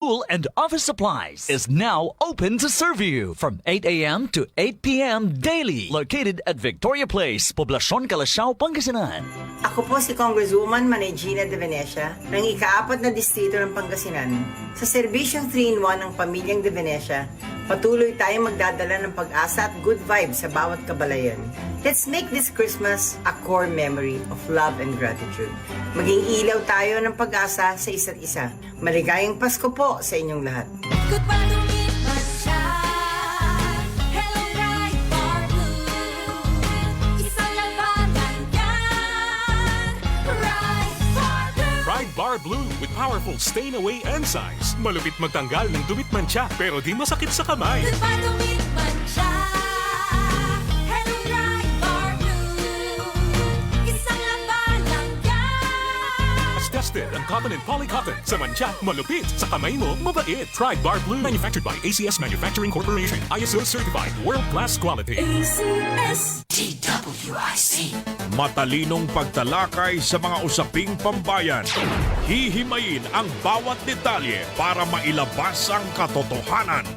School and office supplies is now open to serve you from 8 a.m. to 8 p.m. daily. Located at Victoria Place, Poblacion, Calasiao, Pangasinan. Ako po si Congresswoman Manay Gina de Venecia ng ika-4 na distrito ng Pangasinan. Sa serbisyong 3-in-1 ng Pamilyang de Venecia, patuloy tayong magdadala ng pag-asa at good vibes sa bawat kabalayan. Let's make this Christmas a core memory of love and gratitude. Maging ilaw tayo ng pag-asa sa isa't isa. Maligayang Pasko po sa inyong lahat. Goodbye to me, Hello, Ride Bar Blue. Isang labanan yan. Ride Bar Blue. Ride Bar Blue with powerful stain-away enzymes. Malupit magtanggal ng dumit mancha pero di masakit sa kamay. Goodbye to me, Hello, Ride Bar Blue. Isang labanan yan. As tested ang cotton and polycotton. Sa mancha, malupit. Sa kamay mo, mabait. Ride Bar Blue. Manufactured by ACS Manufacturing Corporation. ISO certified. World-class quality. ACS. Matalinong pagtalakay sa mga usaping pambayan. Hihimayin ang bawat detalye para mailabas ang katotohanan.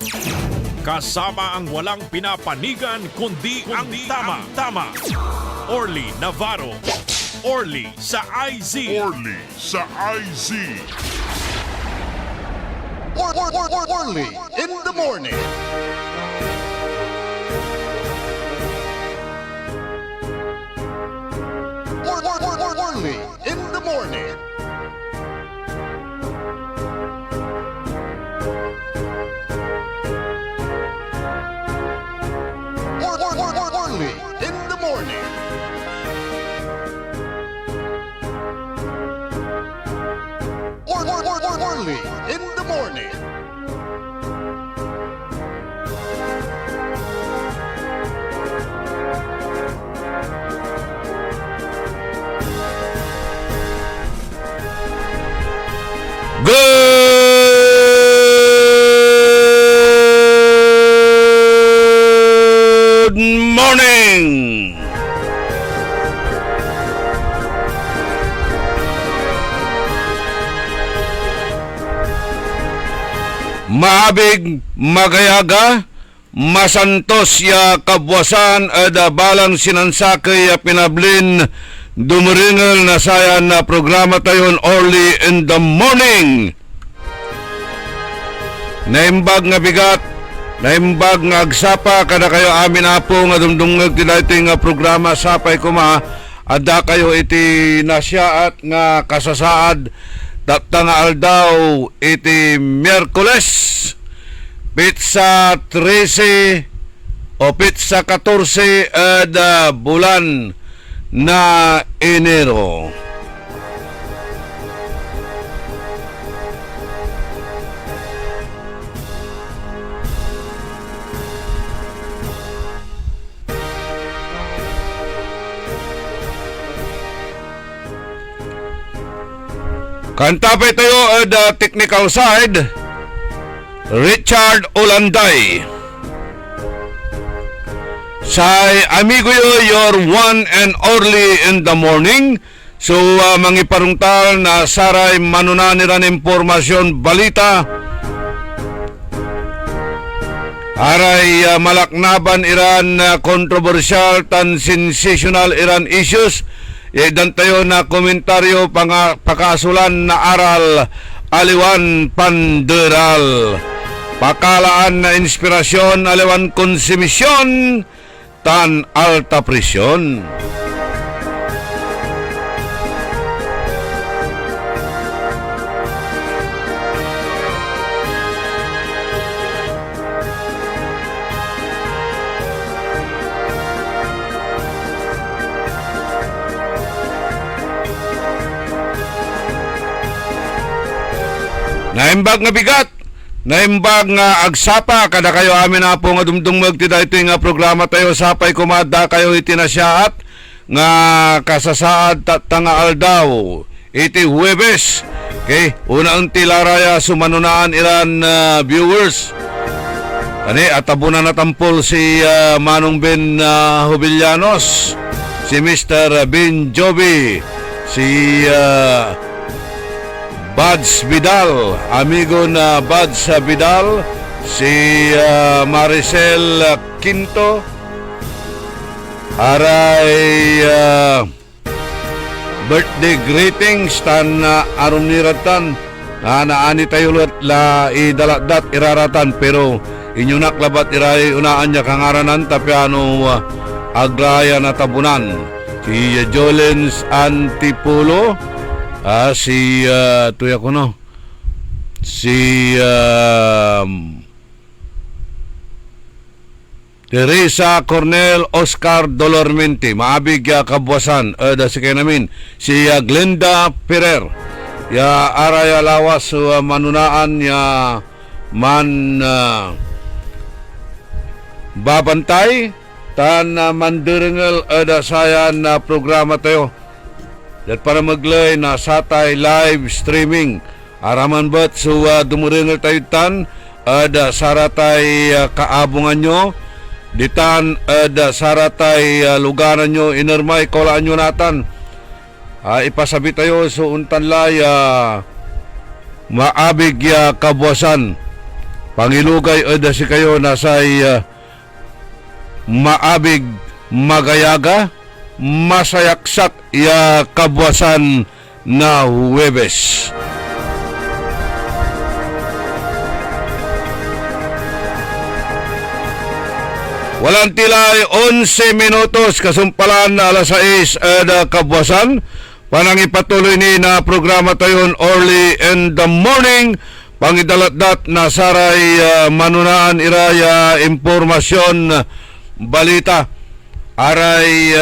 Kasama ang walang pinapanigan kundi ang tama. Orly Navarro. Orly sa IZ. Orly sa IZ. Orly in the morning. Orly in the morning. Orly in the morning. Orly in the morning. Good morning! Maabig, magayaga, masantos ya kabwasan ada balang sinansakay ya pinablin dumuringal na sayan na programa tayon Orly in the morning. Naimbag nga bigat, naimbag nga agsapa kada kayo amin apo nga dumdungag tinayto nga programa sapay kuma ada kayo iti nasyaat nga kasasaad datang aldaw iti Miyerkules Pizza 13 o Pizza 14 ada bulan na Enero. Kantapay tayo at the technical side, Richard Olanday. Say, amigo yo, your one and only in the morning. So, mangiparungtal na saray manunaniran impormasyon balita. Aray malaknaban iran controversial tan sensational iran issues. Dan tayo na komentaryo pakasulan na aral aliwan panderal. Pakalaan na inspirasyon aliwan konsumisyon tan alta presyon. Naimbag nga bigat, naimbag nga agsapa, kada kayo amin na po nga dumdumag ti daytoy nga programa tayo sapay kumada kayo iti nasyaat nga kasasaad tanga aldaw iti Huwebes. Okay, unang tilaraya sumanunaan ilan viewers. Ani atabunan na tampol si Manong Ben Jubillanos, si Mr. Ben Joby, si Buds Vidal, amigo na Buds Vidal, si Maricel Quinto, aray birthday greetings tan aron niratan naani tayo la idaladat iraratan pero inyo naklabat iray unaan niya kangaranan tapiano agraya na tabunan si Jolens Antipulo, si tuya ko no, si Teresa Cornel Oscar Dolormente, maabig kabwasan, si kayo namin, si Glenda Ferrer, ya araya lawas manunaan ya man babantay, tan mandiringal sayan na programa tayo. Dat para maglay na satay live streaming, araman ba't dumuringal tayo tan, saratay kaabungan nyo, ditan saratay lugaran nyo inermay kolaan nyo natan ipasabi tayo so untanlay maabig kabwasan pangilugay si kayo nasay maabig magayaga masayaksak kabwasan na Huwebes. Walang tilay 11 minutos kasumpalan na alas 6 kabwasan. Panang ipatuloy ni na programa tayon early in the morning. Pangidalatdat na saray manunaan iraya impormasyon balita aray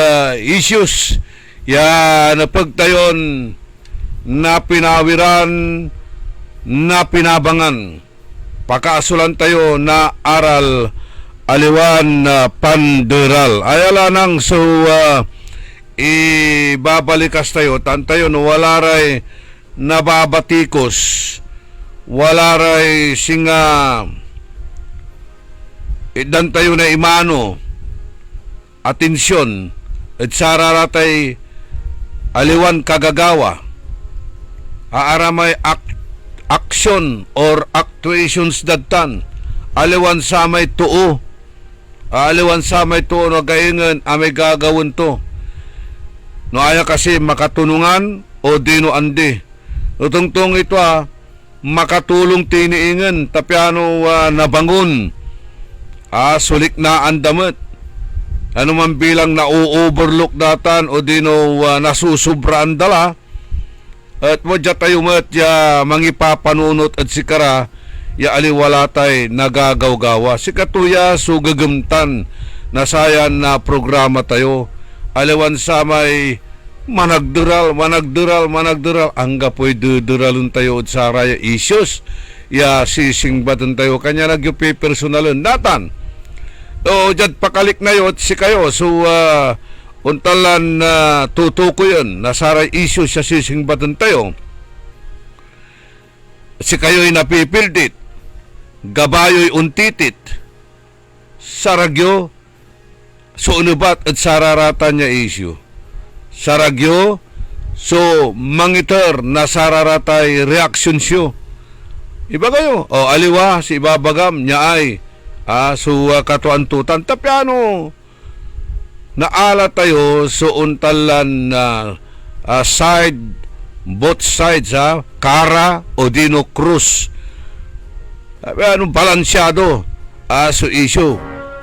issues ya napagtayon na pinawiran na pinabangan. Pakaasulan tayo na aral aliwan panderal. Ayala nang so ibabalikas tayo. Tantayo no wala ray nababatikos. Wala ray singa idan tayo na imano. Atensyon. At sararatay aliwan kagagawa. Aaramay action or actuations datan. Aliwan sa may tuo. Aliwan sa may tuo no gaingan amay gagawin to. No aya kasi makatunungan o dino andi. Utungtong ito makatulong tiniingan tapiano nabangon. Sulik na andamet. Ano man bilang na-overlook datan o dino nasusubra andala. At wadya tayo mat ya mangipapanunot at sikara ya aliwalatay nagagawgawa. Si katuya sugagamtan na sayan na programa tayo. Aliwan sa may managdural. Angga po'y duduralun tayo at sa raya issues. Ya sisingbatan tayo. Kanya nagyupi personalun. Natan. O dyan pakalik na yun si kayo. So untalan tutuko yun. Nasaray issues sa sisingbatan tayo. Si kayo'y napipildit. Gabayo'y untitit. Saragyo, suunubat at sararatan niya issue. Saragyo, so mangiter na sararatay reaction siyo. Iba kayo, aliwa, si ibabagam niya ay, so katuantutan. Tapiano, naala tayo, so untalan side, both sides, Kara o Dino Cruz. Balansyado so issue.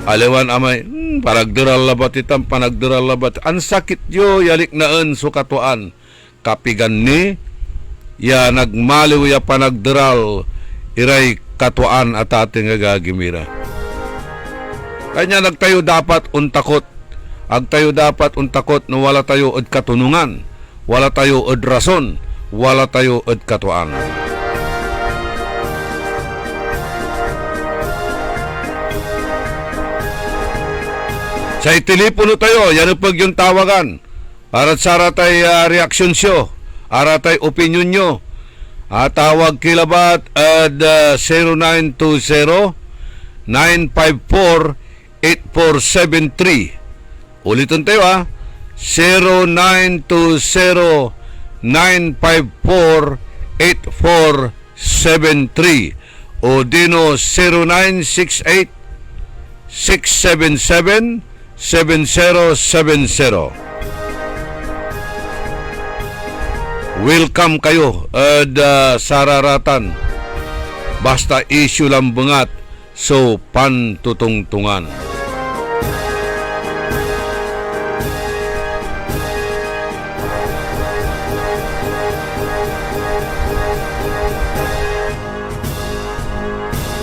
Aliwan amay, panagdural labat itam, panagdural labat. Ang sakit yo, yalik naan so katuan. Kapigan ni, ya nagmaliw ya panagdural, iray katuan at ating agagimira. Kanya nagtayo dapat untakot. Agtayo dapat untakot na wala tayo od katunungan. Wala tayo od rason. Wala tayo od katuan. Sa telepono tayo, yan pag yung tawagan. Para sa aratay reaksyon siyo, aratay opinion nyo. Tawag kilabat at 0920-954-8473. Ulitin tayo 0920-954-8473. 0968-8473 o dino 0968-677-7070. Welcome kayo sararatan. Basta issue lang bungat so pantutungtungan.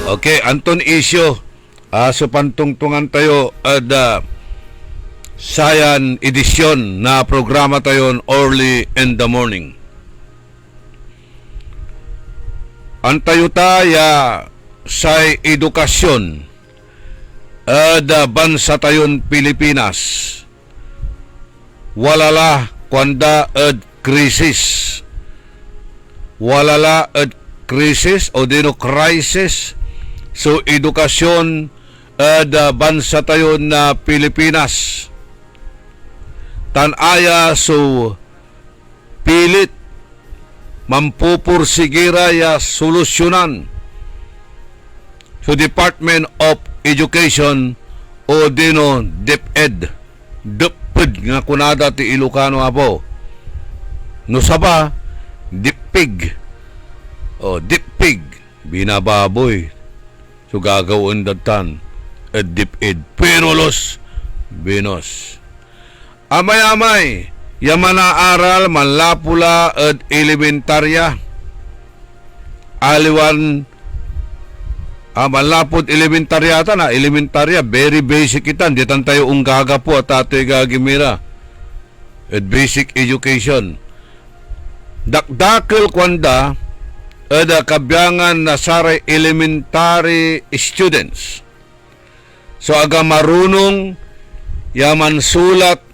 Okay, Anton issue. So pantungtungan tayo Sayan edisyon na programa tayo early in the morning. Antayo tayo sa edukasyon bansa tayon Pilipinas. Walala kwanda krisis. Walala krisis o dino crisis. So edukasyon bansa tayon na Pilipinas. Tanaya so pilit mampupursigira ya solusyonan so Department of Education o dino DepEd nga kunada ti Ilocano apo no saba DepPig o DepPig binababoy so gagawin datan DepEd pero los binos amay-amay yaman na aral manlapula at elementarya aliwan manlapod elementarya na elementarya very basic itan ditan tayo unggaga po at ato'y gagimira at basic education dakdakil kwanda at kabyangan na saray elementary students so aga marunong yaman sulat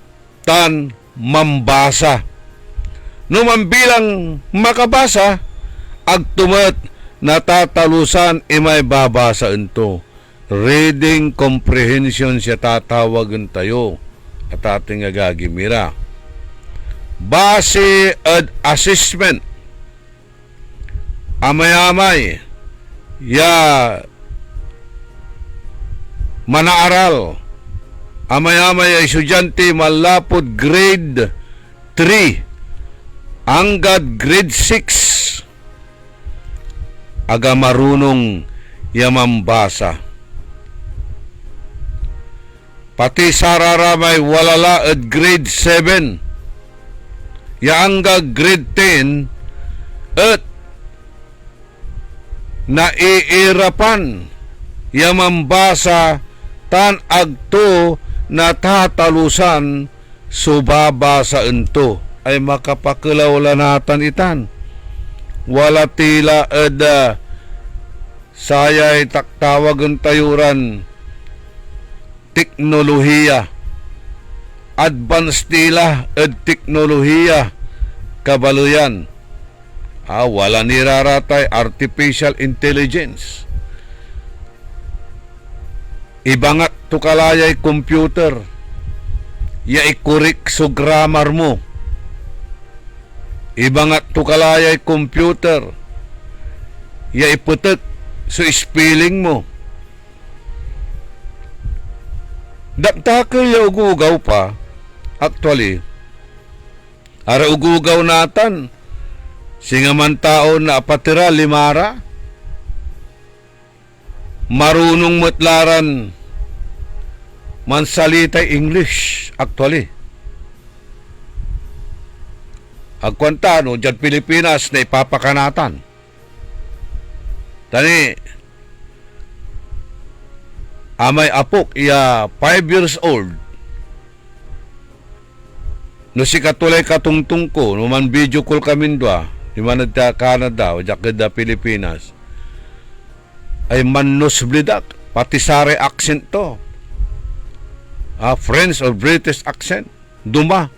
tan mambasa. No mambilang makabasa, agtumat natatalusan imay babasa ito. Reading comprehension siya tatawagan tayo at ating agagimira. Base at assessment. Amay-amay ya manaaral amay-amay ay estudyante malapod grade 3 hanggang grade 6 aga marunong yamambasa. Pati sararamay walala at grade 7 ya hanggang grade 10 at naiirapan yamambasa tan agto natatalusan subaba sa ento ay makapakilawlanatan itan wala tila sayay taktawagan tayuran teknolohiya advance tila teknolohiya kabaluyan wala niraratay artificial intelligence ibangat tukalayay computer ya ikurik so grammar mo ibangat tukalayay computer ya iputek so spelling mo daktakil ya ugugaw pa actually ara ugugaw natan singaman taon na apatira limara marunong matlaran mansalita English actually. Agkwanta no dyan Pilipinas na ipapakanatan. Tani amay apok iya 5 years old. No si katulay katungtung ko no man video call kami doa di man ta Canada o jakeda Pilipinas. Ay mannos blidak pati sare accent to. French or British accent duma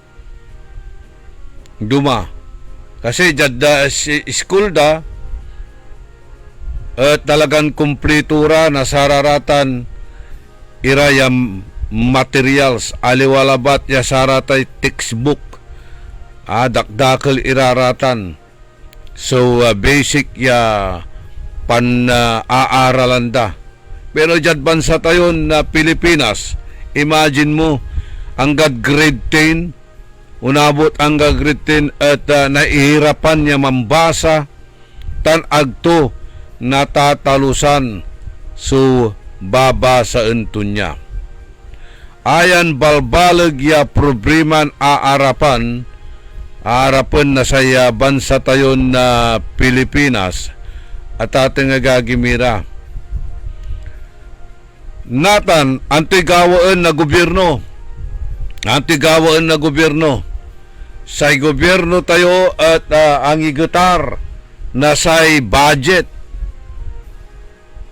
kasi jadda school da talagang kumplitura na sararatan irayam materials aliwalabat ya saratay textbook dakdakal iraratan So basic ya pan-aaralan da. Pero dyan bansa tayo na Pilipinas, imagine mo, hanggang grade 10, unabot hanggang grade 10 at naihirapan niya mambasa, agto natatalusan, so babasaan to niya. Ayan balbalag ya probleman aarapan na saya bansa tayo na Pilipinas at ating agagimira. Natan, antigawaan na gobyerno. Say gobyerno tayo at ang igutar na say budget.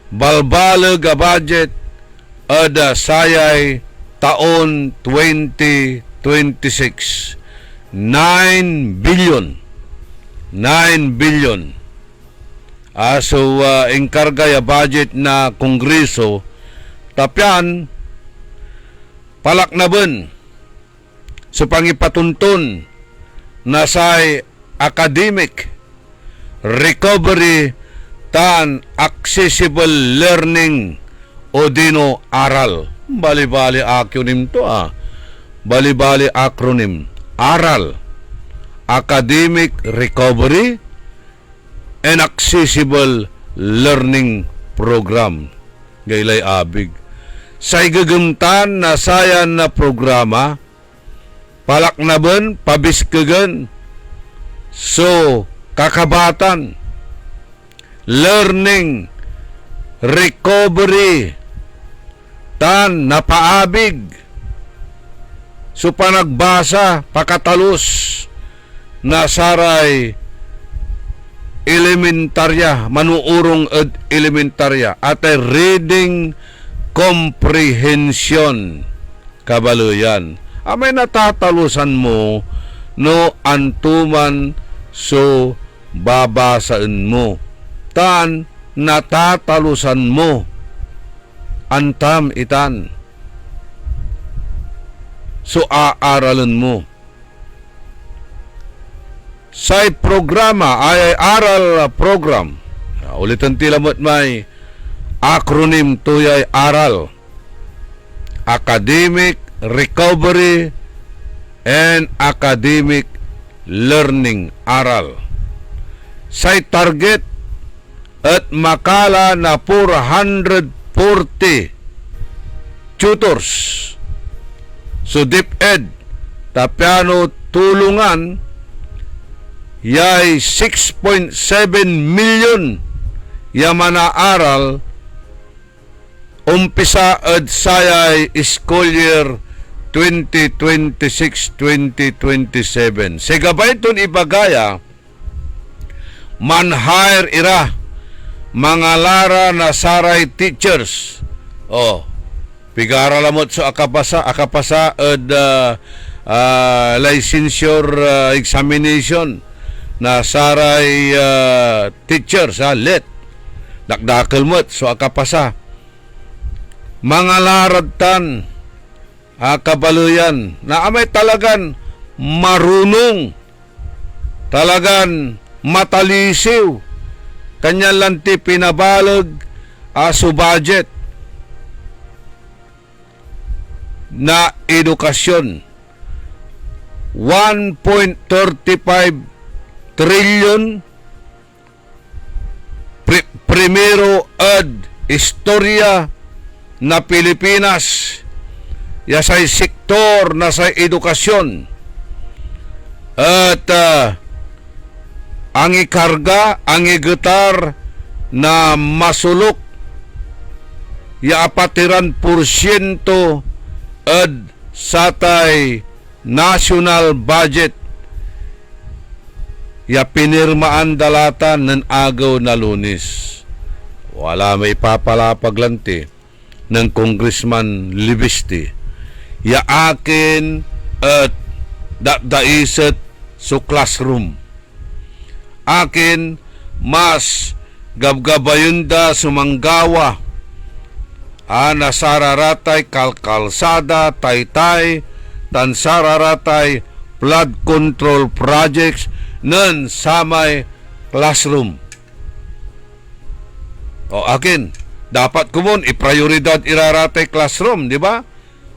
Balbalag a budget at sayay taon 2026. 9 billion. So, enkarga ya budget na Kongreso, tapyan, palaknaban sa pangipatuntun na say academic recovery tan accessible learning o dino aral. Bali-bali acronym to Bali-bali acronym. Aral, academic recovery and accessible learning program. Gaylay abig. Say gagamtan na sayan na programa, palaknaban, pabiskagan, so kakabatan, learning, recovery, tan napaabig, so panagbasa, pakatalus, na saray elementarya, manuurong elementarya, at reading comprehension, kabaluyan. Amay natatalusan mo, no antuman, so babasaan mo. Tan natatalusan mo, antam itan. So aaralan mo. Say programa ay aral program. Ulitan tilamot may acronym tuyay aral. Academic recovery and academic learning aral. Say target at makala na 440 tutors. So DepEd, tapyano tulungan, yay 6.7 million yamana aral umpisa at sayay school year 2026-2027. Segabay ton ibagaya, man-hire ira mga lara na saray teachers. Pigara lamot so akapasa at licensure examination na saray teachers, let dakdakal mo't so akapasa. Mga laragtan, kabaluyan, na amay talagan marunong, talagan matalisiw, kanya lanti pinabalag sa budget na edukasyon. 1.35 trillion primero ad istorya na Pilipinas ya sa sektor na sa edukasyon at ang ikarga, ang igutar na masulok ya apatiran porsyento ad satay national budget ya pinirmaan dalatan ng agaw na Lunes. Wala may papalapaglanti ng Congressman Libisti. Ya akin at daisat so classroom. Akin mas gabgabayunda sumanggawa na sararatay kalkalsada, taytay, tan sararatay flood control projects nan samay classroom. O akin, dapat kumon iprioridad iraratay classroom, di ba?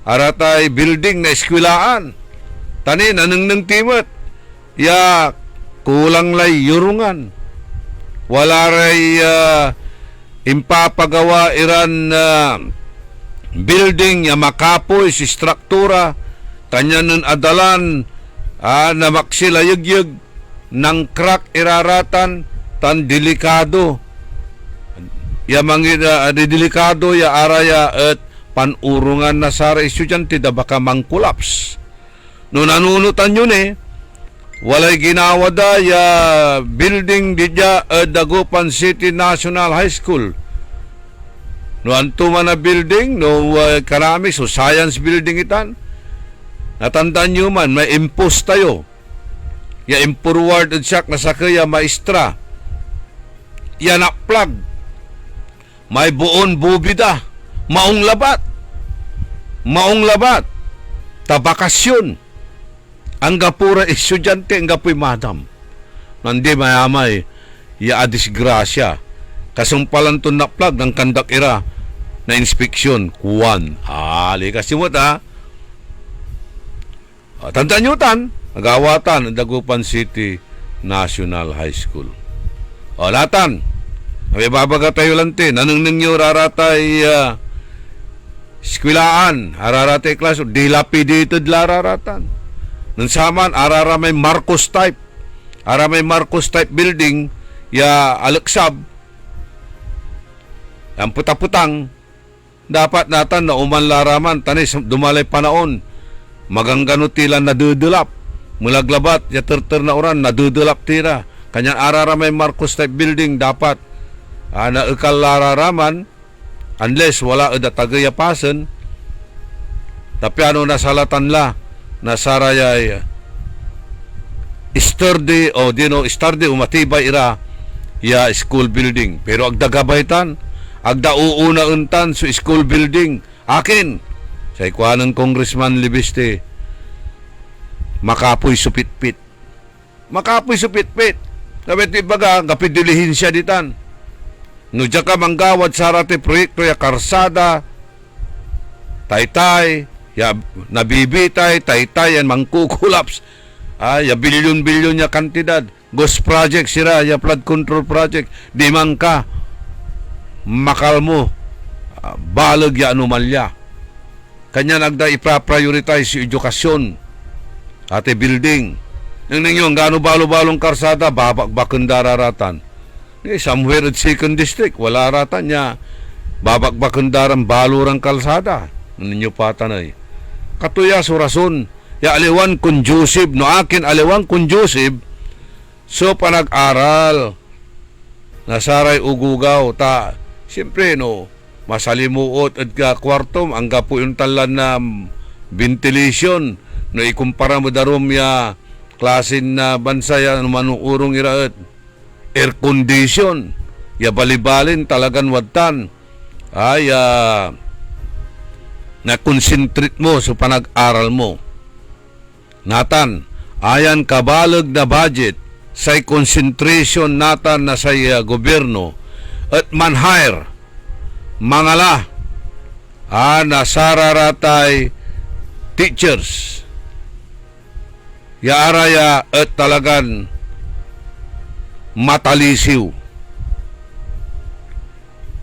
Aratay building na eskwilaan. Tani naneng timot. Ya kulang lay yurungan. Wala ray impapagawa iran building ya makapoy si struktura kanyanan adalan na maksilayagyag ng crack iraratan tan delikado ya mangida delikado ya araya at panurungan na sa estudyante da baka mangkulaps no nanunutan yun walay ginawa da ya building didya Dagupan City National High School. No anto man na building, no karami, so science building itan. Natandaan nyo man, may impose tayo. Ya impurward at siyak na sakaya maestra. Ya naplag. May buon bubida. Maong labat. Maong labat. Tabakasyon. Ang gapura estudyante, ang gapoy madam. Nandi mayamay, ya disgrasya. Kasumpalan to naplag ng kandak ira na inspeksyon. Kuwan. Kasi mo ta. Tandaan nyo tan, nagawatan ng Dagupan City National High School. Latan. May babaga tayo lantin. Anong nyo raratay skwilaan, araratay klaso, dilapidated lararatan. Nung saman, arara may Marcos type. May Marcos type building, ya alaksab. Ang putaputang, dapat natan na umanlaraman, tanis dumalay panaon. Maganggano tila nadudulap. Mulaglabat, ya terter na oran, nadudulap tira. Kanyang arara may Marcos type building, dapat na ikal lararaman, unless wala ada tagayapasan. Tapi ano nasalatan la, nasaraya sturdy o sturdy umatibay ira ya school building pero agdagabaitan agdauuna untan sa school building akin sa ikuanang Congressman Libiste makapoy supitpit kapit ibaga kapidilihin siya ditan no dya ka manggawad sa rati proyekto ya karsada taytay ya nabibitay, taytay, yan mangkukulaps. Ya bilyon-bilyon ya kantidad. Ghost project sira, ya flood control project. Di man ka makalmo. Balag ya anomalya. Kanya nagda ipa-prioritize yung edukasyon. Ate building. Nang ninyo, ang gano balo-balong karsada, babak-bakang dararatan. Somewhere at 2nd district, wala ratan niya. Babak-bakang daran balurang kalsada. Ninyo patanay. Katuya so rason ya aliwan conducive no akin aliwan conducive so panag-aral nasaray ugugaw ta siyempre no masalimuot at kwartom ang gapo yung talan na ventilation no ikumpara mo darom ya klasin na bansa ya manuurong iraet air condition ya balibalin talagan wadtan ay na concentrate mo sa panag-aral mo. Natan, ayan kabalag na budget sa concentration natan na sa gobyerno at manhire mangala na sararatay teachers yaaraya at talagan matalisiw.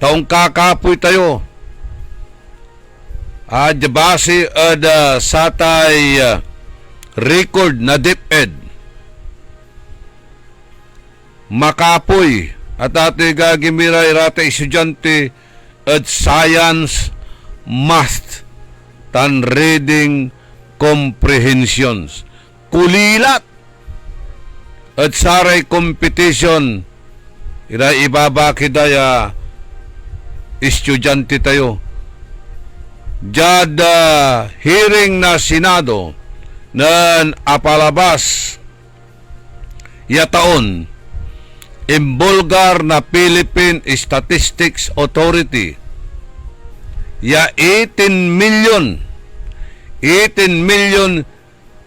Taong kakapoy tayo base satay record na DepEd makapoy at ate gagimira irata estudyante at science math tan reading comprehensions kulilat at saray competition ira ibabakidaya estudyante tayo Jada hearing na Senado na apalabas yataon imbulgar na Philippine Statistics Authority ya 18 million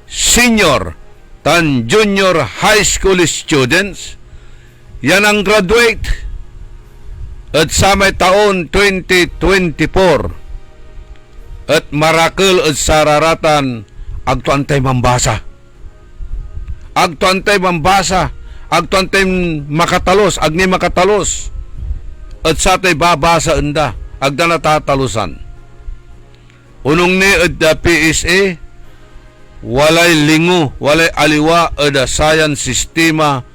senior tan junior high school students yan ang graduate at sa may taon 2024 at marakil at sararatan agtuantay mambasa agtuantay makatalos agni makatalos at sa tay babasa enda agda natatalusan unong ni at PSA walay lingo walay aliwa at science sistema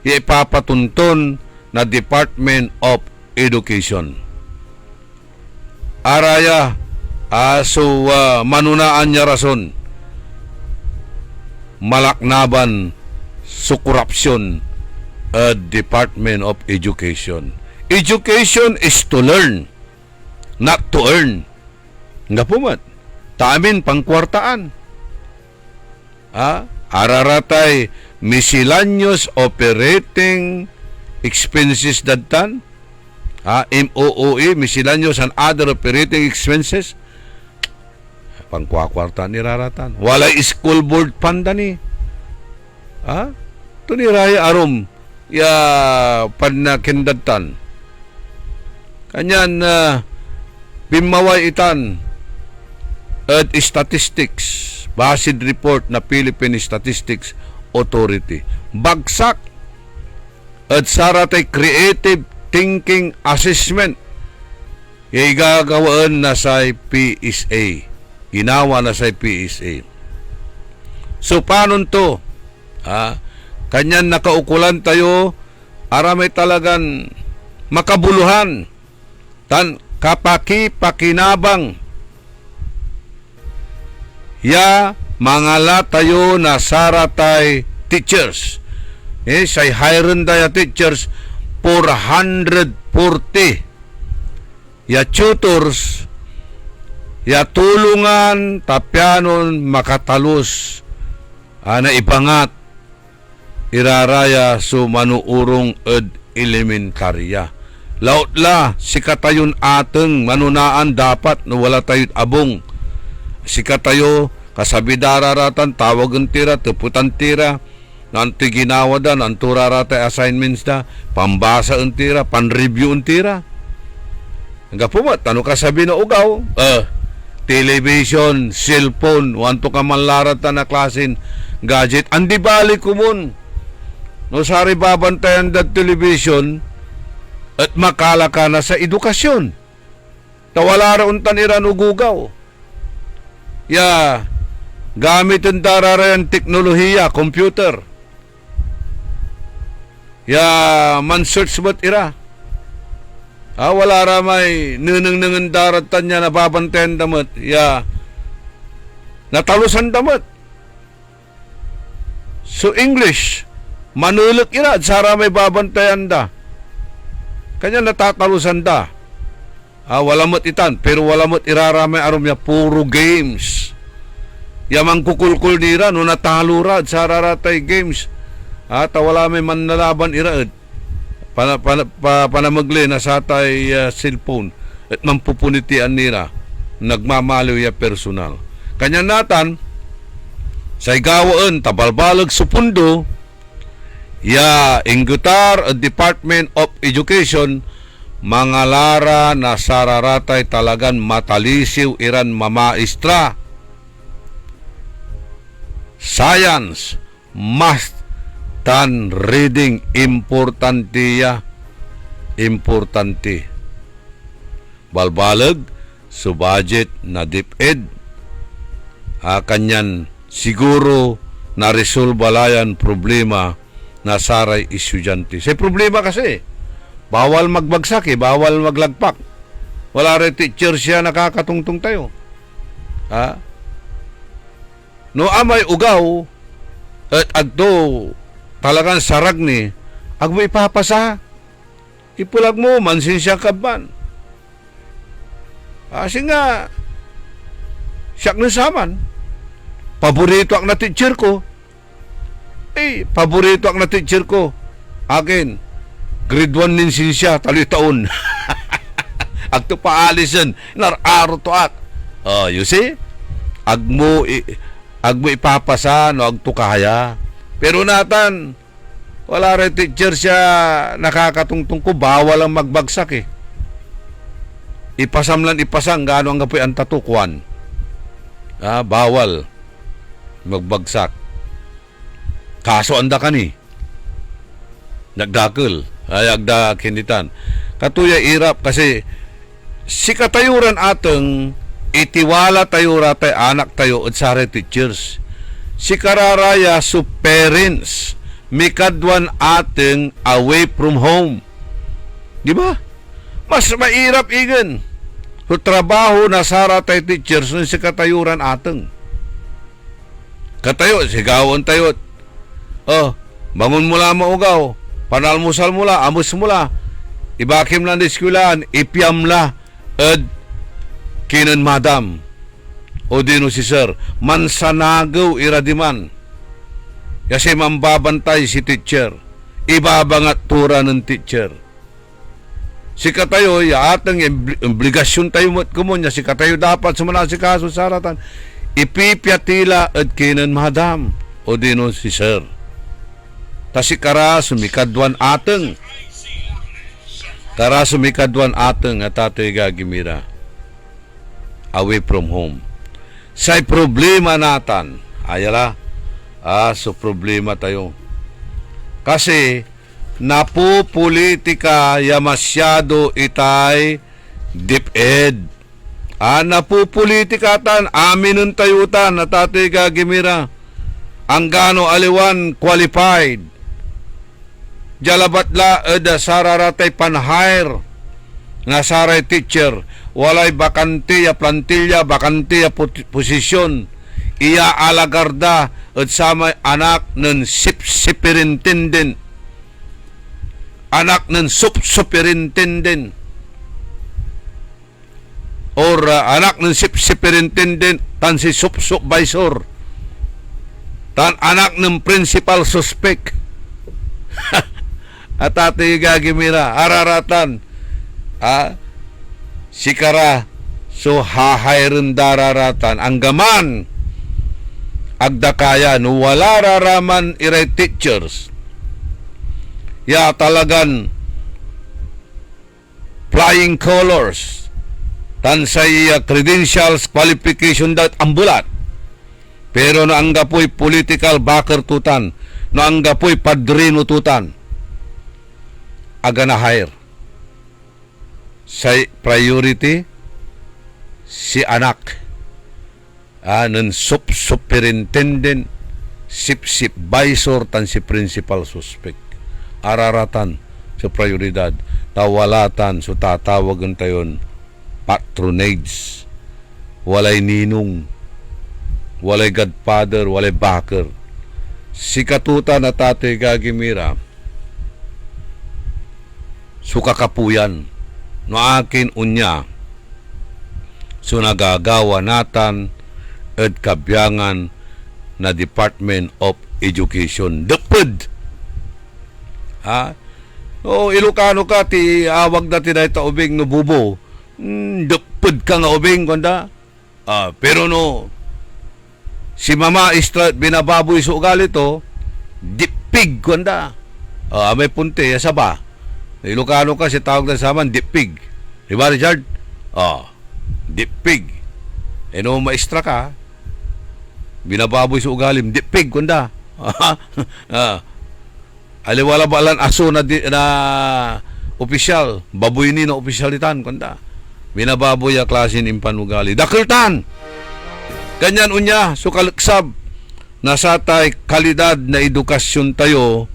ipapatuntun na Department of Education. Araya manunaan niya rason malaknaban sa korupsyon Department of Education. Education is to learn, not to earn. Nga pumat, taamin pangkwartaan. Araratay miscellaneous operating expenses dadtan. MOOE, miscellaneous and other operating expenses. Pangkwakwarta ni raratan. Walay school board fund ni. Ito ni Raya Arom panakindatan. Kanyan bimaway itan at statistics basid report na Philippine Statistics Authority. Bagsak at saratay creative thinking assessment gagawaan na sa PSA. Ginawa na sa PSA. So, paano to? Kanyan nakaukulan tayo aramay talagan makabuluhan tan kapaki-pakinabang mangala tayo na saratay teachers. Say hiring tayo teachers 440 tutors tulungan tapyanon makatalos na ipangat iraraya so manuurong ed elementarya. Lautla sikatayon ateng manunaan dapat no wala tayo abong. Sikatayo kasabidararatan tawagan tira teputan tira nanti ginawa da nantura rata assignments da pambasa untira pan-review untira nga pumat ano kasabi na ugaw television cellphone wanto ka manlarata na klasin gadget andi balik kumun no sari babantayan da television at makala ka na sa edukasyon tawala ra untan iran ugugaw gamit ang dararayan teknolohiya computer man-search ba't ira? Wala ramay nunang daratan niya na babantayan damat. Natalusan damat. So English, manulok ira at sa ramay babantayan da. Kanya natatalusan da. Wala mo't itan, pero wala mo't iraramay arom niya puro games. Yamang kukulkul nira, no natalo ra at sa raratay games. Wala may manlalaban iraad panamagli na sa tay cellphone at mampupunitian nila nagmamaliw ya personal kanya natan sa igawaan tabalbalag supundo inggutar at Department of Education mga lara na sararatay talagan matalisiw iran mamaestra science math tan reading importante balbalag sa budget na DepEd kanyan siguro na resolve layan problema na saray estudyante sa problema kasi bawal magbagsak bawal maglagpak wala rin teacher siya nakakatungtong tayo no amay ugaw at agdo talagang sarag ni ag mo ipapasa ipulag mo mansin siya kaban kasi nga siyak na saman paborito ang na teacher ko paborito ang na teacher ko akin grade 1 ninsin siya taloy taon agto paalisan nararo to at you see ag mo ipapasa no agto kaya pero natan Wala rin teacher siya nakakatungtong ko, bawal ang magbagsak eh. Ipasam lang ipasang, gaano ang gapoy ang tatukwan. Bawal magbagsak. Kaso anda ka ni. Nagdakil. Ay, agda kinitan. Katuya irap kasi si katayuran ateng itiwala tayo ratay anak tayo at sare teachers. Si kararaya su parents mikadwan ateng away from home. Di ba? Mas mairap igen. Sa trabaho na sara tayo teachers nun si katayuran ateng. Katayo, sigawon tayo. Bangon mula maugaw. Panalmusal mula, amos mula. Ibakim lang di eskwelahan, ipyam la. Kinan madam. O dino si sir. Mansanagaw iradiman. Kasi mambabantay si teacher. Ibabangat tura ng teacher. Si katayo, atang obligasyon tayo mo't kumunya. Si katayo dapat sumana si kaso saratan. Ipipyatila at kinan madam. O dino si sir. Tasi kara sumikadwan ateng. Kara sumikadwan ateng at ato'y gagimira. Away from home. Say problema natan. Ayala. So problema tayo. Kasi napupolitika ya masyado itay diped. Napupolitika tan aminun tayutan at ato'y gagimira. Ang gano aliwan qualified. Jalabatla sararatay panhire nga saray teacher walay bakante ya plantilla bakante ya posisyon iya alagarda at samay anak ng superintendent anak ng superintendent or anak ng superintendent tan si supervisor tan anak ng principal suspect at ati gagimira araratan sikara so hahayren dararatan ang gaman agdakaya no wala raraman iray teachers ya talagan flying colors tan say credentials qualification dat ambulat pero no ang gapoy political backer tutan no ang gapoy padrino tutan aga na hire sa priority si anak ng superintendent supervisor tan si principal suspect araratan sa prioridad tawalatan so tatawagan tayon patronage walay ninong walay godfather walay backer si katuta na tatay gagimira sukakapuyan no akin unya so nagagawa natan at kabyangan na Department of Education deped Ilocano ka ti awag na tinay ta ubing no bubo deped ka nga ubing kanda pero no si mama istra binababoy sa ugali to dipig kanda may punte saba Ilocano ka, si tawag na saman, dipig. Diba, Richard? Dipig. No, maestra ka, binababoy sa ugalim, dipig, kunda. Aliwala ba lang aso na opisyal, baboy ni na opisyalitan, kunda. Binababoy a klase ng panugali. Dakiltan! Ganyan unya, sukaliksab, nasatay kalidad na edukasyon tayo,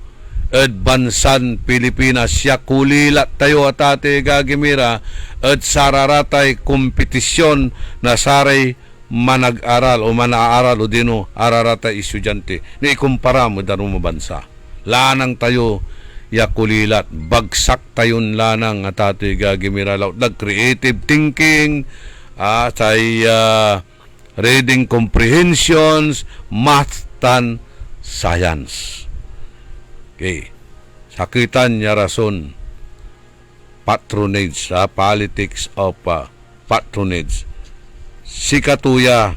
at bansan Pilipinas siya kulilat tayo at ate gagimira at sararatay kompetisyon na saray manag-aral o manaaral o dino araratay estudyante na ikumpara mo dano mo bansa lanang tayo ya kulilat bagsak tayon lanang at ate gagimira nag creative thinking say reading comprehensions math tan science. Okay. Sakitan niya rason patronage politics of patronage si katuya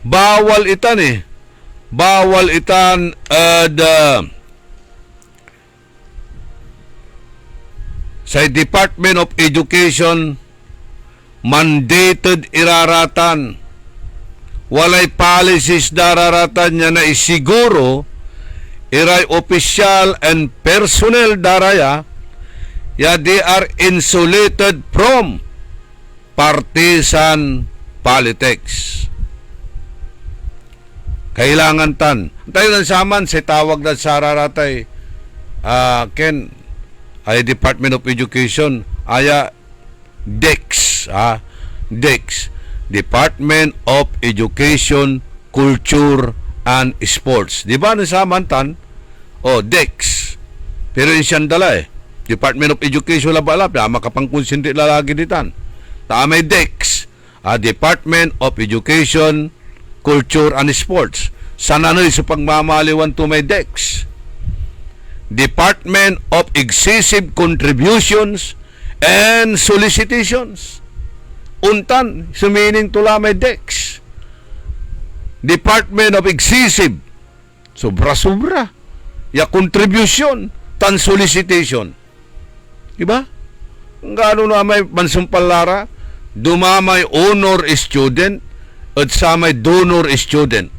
bawal itan sa Department of Education mandated iraratan. Walay policies dararatan niya na isiguro iray official and personnel daraya ya they are insulated from partisan politics. Kailangan tan. Tayo lang saman sa tawag na sa raratay Ken ay Department of Education aya DEX DEX Department of Education, Culture and Sports. Di ba nasaman tan? DEX. Pero yung siyang dala Department of Education labalap ya makapangkonsinti lalagi ditan. May DEX, Department of Education, Culture and Sports. Sananoy sa pagmamaliwan to may DEX. Department of Excessive Contributions and Solicitations. Untan, sumining tula may DEX. Department of Excessive, sobra-sobra. Ya contribution, tan solicitation. Diba? Gano'n na may mansumpalara, dumamay honor student at sa may donor student.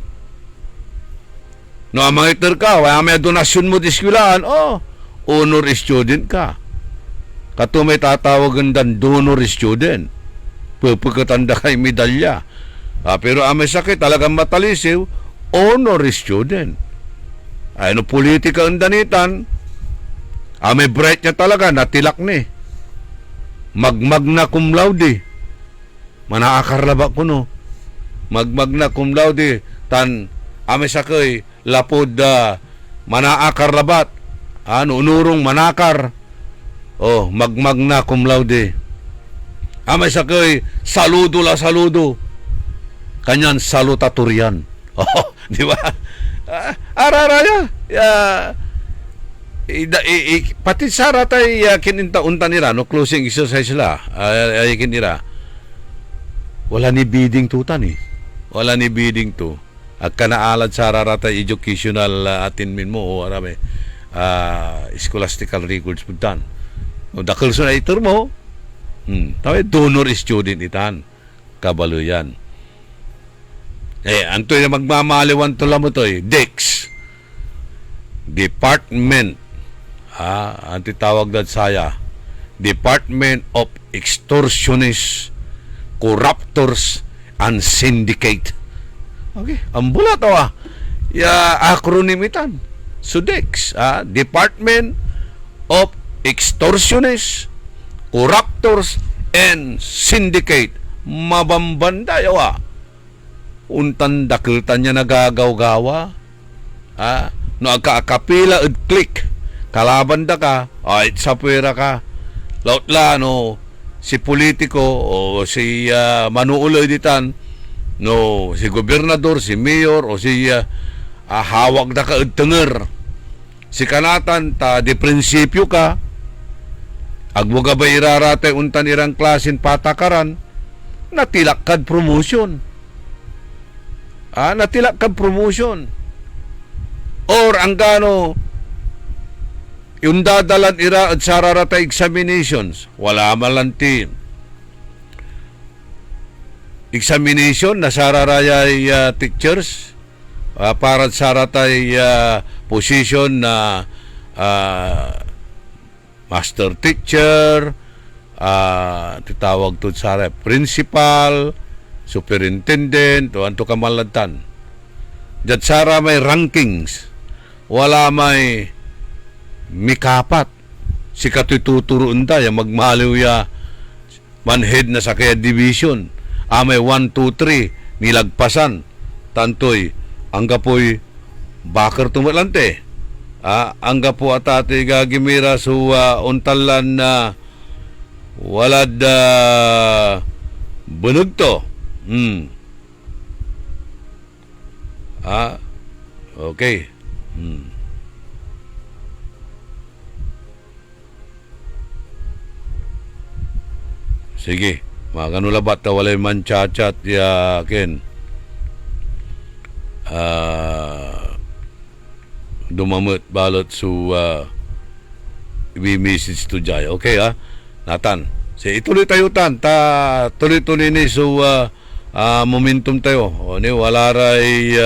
No, mga iter ka, wala may donasyon mo di eskwelahan, honor student ka. Kato may tatawagan dan donor student. Pagkatanda kay medalya. Pero may sakit, talagang matalisiw, honor student. Ay, no, politika ang danitan, may bright niya talaga, natilak ni. Magmagna cum laude. Manaakarlaba ko no. Magmagna cum laude. Tan, may sakay, lapod manaakarlabat. Unurong manakar. Magmagna cum laude. May sakay, saludo la saludo. Kanyan salutatorian. Di ba? Araraya. Pati sara tay kininta-unta nila, no? Closing exercise la. Ayakin nila. Wala ni bidding tutan Wala ni bidding to. At kanaalad sa raratay educational atinmin mo o arami scholastical records putan. O dakil sa itur mo, tawag donor student itan. Kabalo yan. Anto yung magmamaliwan to lang mo to DEX. Department. Ang titawag na saya. Department of Extortionists, Corruptors, and Syndicate. Okay. Ang bulat acronym itan. So DEX. Department of Extortionists, Corruptors, and Syndicate. Mabambanda yawa. Untan dakiltan niya nagagaw-gawa. No agka-akapila at click. Kalaban da ka, sa pwera ka. Lautla, no, si politiko o si manuuloy ditan, no, si gobernador, si mayor, o si hawag da ka at tenger. Si kanatan, di prinsipyo ka, agwaga ba irarate untan irang klasin patakaran, natilak kad promotion. Natilak kad promotion. Or ang gano, yung dadalan ira at sararata examinations, wala malantin. Examination na sararayay teachers, para saratay position na master teacher, titawag to sa principal, superintendent, o anto kamalantan. Diyan sara may rankings, wala may mikapat. Si katituturoon tayo, magmaliw ya manhead na sa kaya division. May 1, 2, 3, nilagpasan. Tantoy, angga po'y bakar tumalante. Angga po atate gagimira so untalan na walad bunog to. Okay. Sige, maganulabat na walay man chat-chat ya Ken. Dumamot balot su we message to Jai. Okay ha? Natan. Ituloy tayo tan. Tuloy-tuloy ni so momentum tayo. O ni wala ray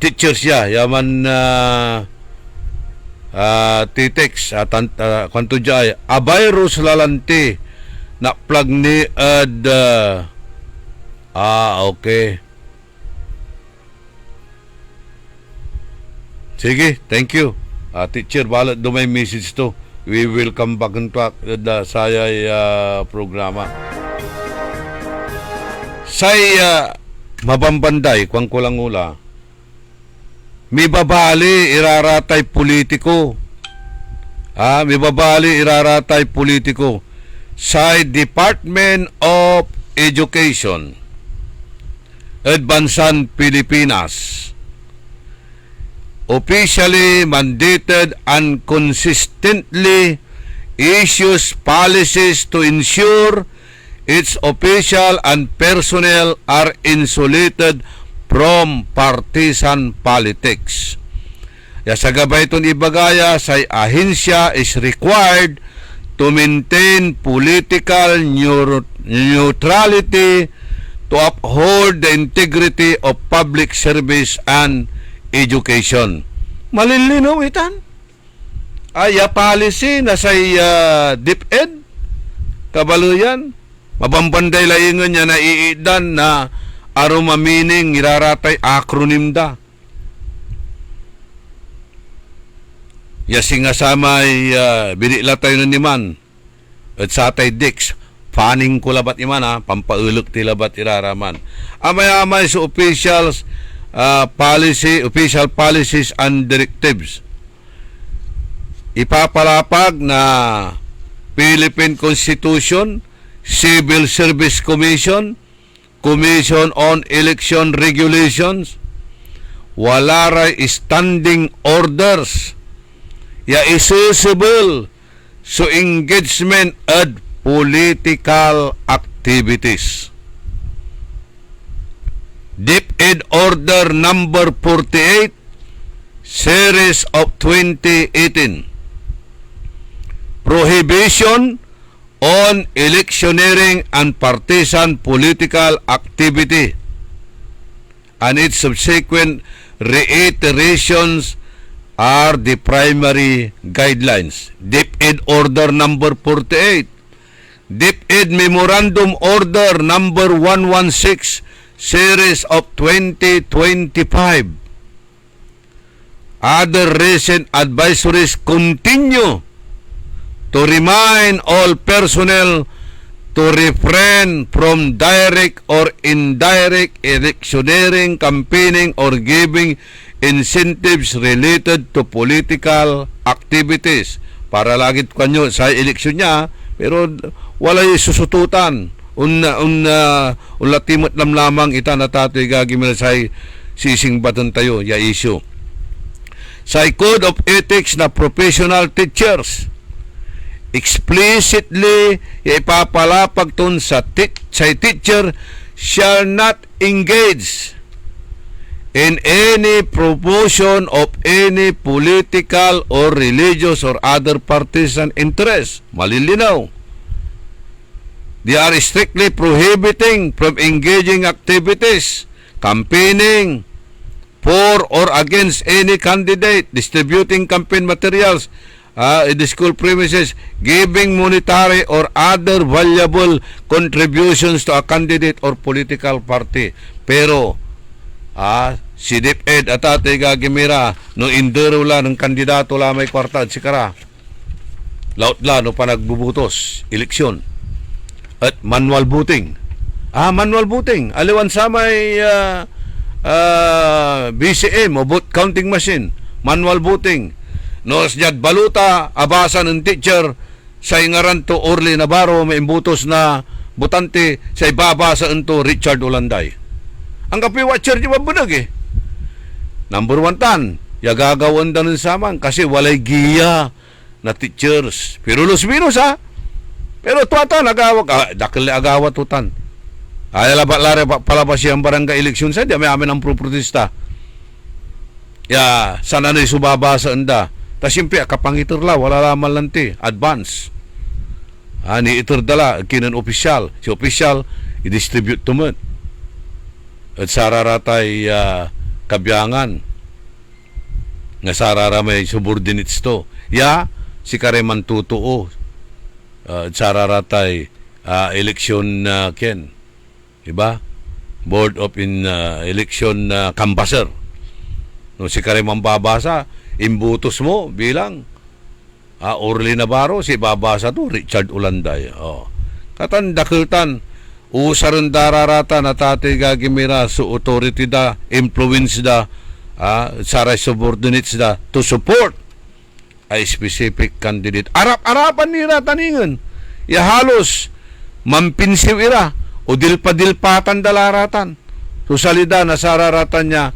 teacher siya. Yaman titex kwanto Jai. Virus lalante na plug ni okay. Sige, thank you. Teacher, balat do may message to. We will come back and talk sa programa. Say mabambanday, kung kulang ula. May babali iraratay politiko. May babali iraratay politiko. Sa Department of Education, Adbansan Pilipinas, officially mandated and consistently issues policies to ensure its official and personnel are insulated from partisan politics. Ya sa gabay itong ibagaya, sa ahensya is required to maintain political neutrality to uphold the integrity of public service and education. Malilinaw itan. Policy na sa DepEd. Kabaluyan. Mabambanday laingan niya na iidan na aroma meaning iraratay acronym da. Yasi nga samay binila tayo na niman. At sa tay Dix. Fanning ko labat iman pampaulok ti labat iraraman. Amay-amay sa officials official policies and directives. Ipapalapag na Philippine Constitution, Civil Service Commission, Commission on Election Regulations, wala ray standing orders ya isusible so engagement at political activities. DepEd Order Number 48 Series of 2018, Prohibition on Electioneering and Partisan Political Activity, and its subsequent reiterations are the primary guidelines. DepEd Order Number 48, DepEd Memorandum Order Number 116 Series of 2025. Other recent advisories continue to remind all personnel to refrain from direct or indirect electioneering, campaigning, or giving incentives related to political activities. Para lagit kanyo sa eleksyon niya, pero wala susututan. Unla timot lamang ita na tatoy gagimil sa sising baton tayo ya issue. Sa Code of Ethics na professional teachers, explicitly ipapalapag ton sa teacher shall not engage in any promotion of any political or religious or other partisan interest. Malilinaw. They are strictly prohibiting from engaging activities, campaigning for or against any candidate, distributing campaign materials in the school premises, giving monetary or other valuable contributions to a candidate or political party. Pero si DepEd at Ate Gagimira no indero la ng kandidato la may kwarta at sikara laut la no pa nagbubutos eleksyon at manual voting. Manual voting. Aliwan sa may BCM o vote counting machine. Manual voting. No, siyad baluta, abasan ng teacher sa ingaran to Orly Navarro, may imbutos na butante sa ibabasa to Richard Olanday. Ang kapi-watcher di mabunag Number 1 tan, yagagawan da ng saman kasi walay giya na teachers. Pero los-minos Pero tuwata nagawag, dakil agawat tutan. Ay labat-lare palabas siyang barangay eleksyon sa di may amin ang pro-protesta. Ya, sana na subabasa anda Ta siyempre, kapangitor la, wala laman lanti, advance. Ni itor dala, kinan opisyal. Si opisyal, i-distribute tumat. At sararatay kabyangan. Nga sarara may subordinates to. Ya, si kareman tutuo. At sararatay election ken. Diba? Board of Election Canvasser. No, si kareman babasa, imbutos mo bilang Orly Navarro, si babasa to, Richard Ulanday. Katandakiltan, usaran dararata na tate gagimira su authority da, influence da, saray subordinates da, to support a specific candidate. Arap-arapan nila taningan. Halos, mampinsiw ira, o dilpa-dilpatan dalaratan. Susalida na sararatan niya,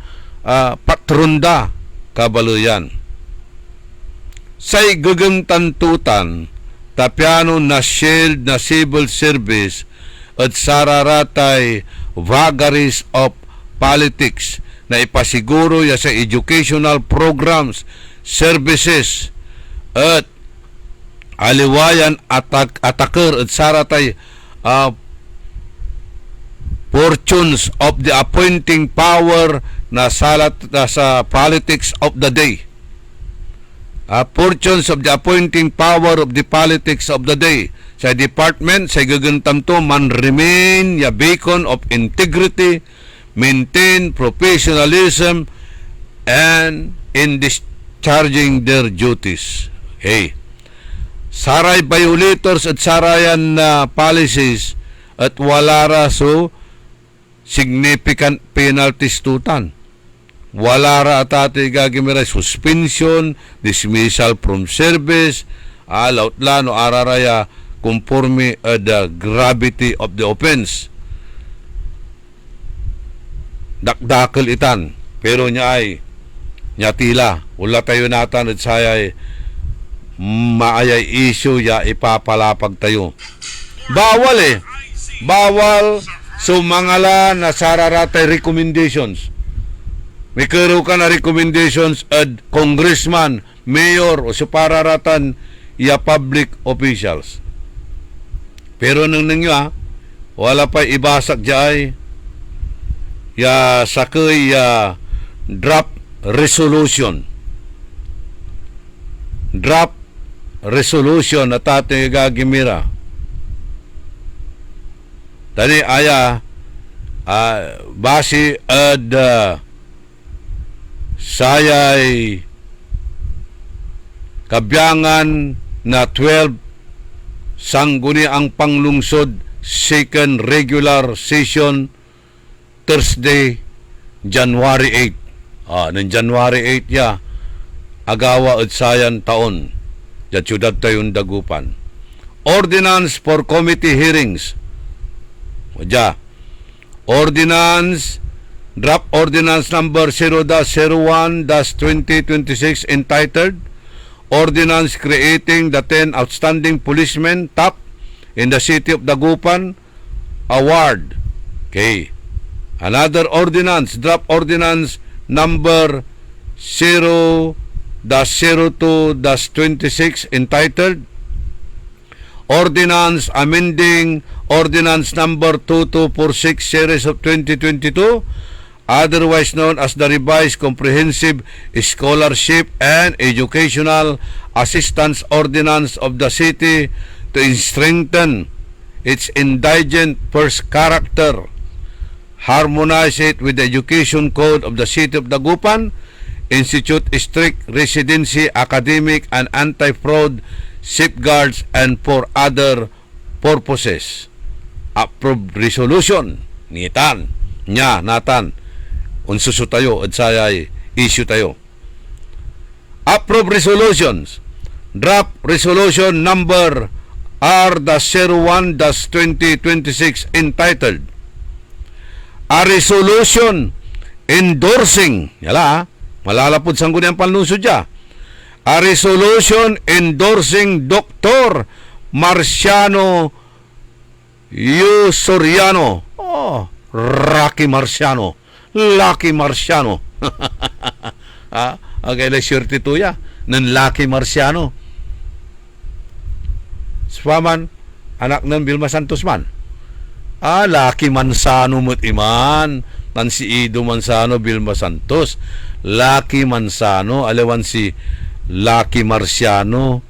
patronda, kabaluyan. Say gagantantutan, tapyano na shield na civil service at sararatay vagaries of politics na ipasiguro ya sa educational programs, services at aliwayan attacker at saratay fortunes of the appointing power na salat sa politics of the day. Fortunes of the appointing power of the politics of the day. Sa department, sa gagantam to, man remain ya beacon of integrity, maintain professionalism, and in discharging their duties. Okay. Saray violators at sarayan policies at wala raso significant penalties tutan. Wala ra atate gagimira suspension, dismissal from service, alautlan o araraya conforme the gravity of the offense. Dakdakil itan, pero niya ay nyatila, wala tayo natan at sayay maayay issue ya ipapalapag tayo. Bawal bawal sumangala na sararatay recommendations. May karo ka na recommendations at congressman, mayor o sa pararatan ya public officials. Pero nang nangyo wala pa ibasak jay ya sakay ya draft resolution. Draft resolution na tate gagimira. Tani aya base ad sayay kabyangan na 12 sangguni ang panglungsod second regular session Thursday, January 8. Ng January 8 ya agawa at sayan taon ya siyudad tayong Dagupan. Ordinance for committee hearings. Ordinance Draft Ordinance Number 0-01-2026 entitled Ordinance Creating the 10 Outstanding Policemen Top in the City of Dagupan Award. Okay. Another ordinance, Draft Ordinance Number 0-02-26 entitled Ordinance Amending Ordinance Number 2246 Series of 2022, otherwise known as the Revised Comprehensive Scholarship and Educational Assistance Ordinance of the City to strengthen its indigent first character, harmonize it with the Education Code of the City of Dagupan, institute strict residency, academic, and anti-fraud safeguards, and for other purposes. Approved resolution nitan nya natan unsuso tayo at sayay issue tayo. Approved resolutions. Draft resolution number R-01-2026 entitled A Resolution Endorsing malalapod sang guni ang panlusod dya. A resolution endorsing Dr. Marciano U. Soriano. Rocky Marciano. Lucky Marciano. Okay, na surety to ya. ng Lucky Marciano. Swaman, anak ng Vilma Santos man. Lucky Manzano mo't iman. Nan si Ido Manzano, Vilma Santos. Lucky Manzano, alawan si Lucky Marciano.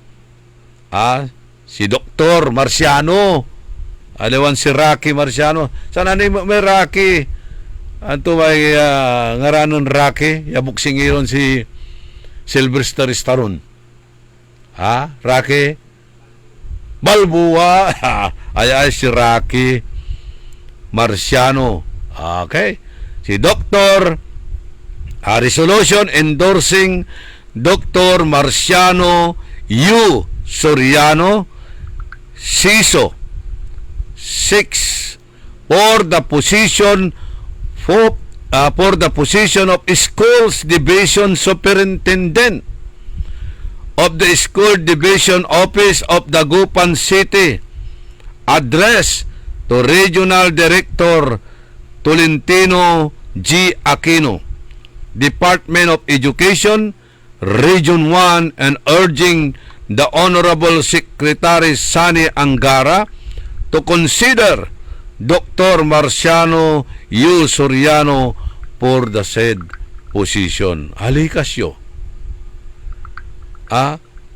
Si Dr. Marciano. Alawan si Rocky Marciano. Sana ni may Rocky. Anto may ngaranon Rocky. Yabuk singiron si Sylvester Stallone. Rocky Balboa. ay si Rocky Marciano. Okay. Si Dr. Resolution endorsing Dr. Marciano U. Soriano CISO 6 for the position of Schools Division Superintendent of the School Division Office of Dagupan City. Address to Regional Director Tolentino G. Aquino, Department of Education, Region 1, and urging the Honorable Secretary Sani Angara to consider Dr. Marciano U. Soriano for the said position. Halikasyo.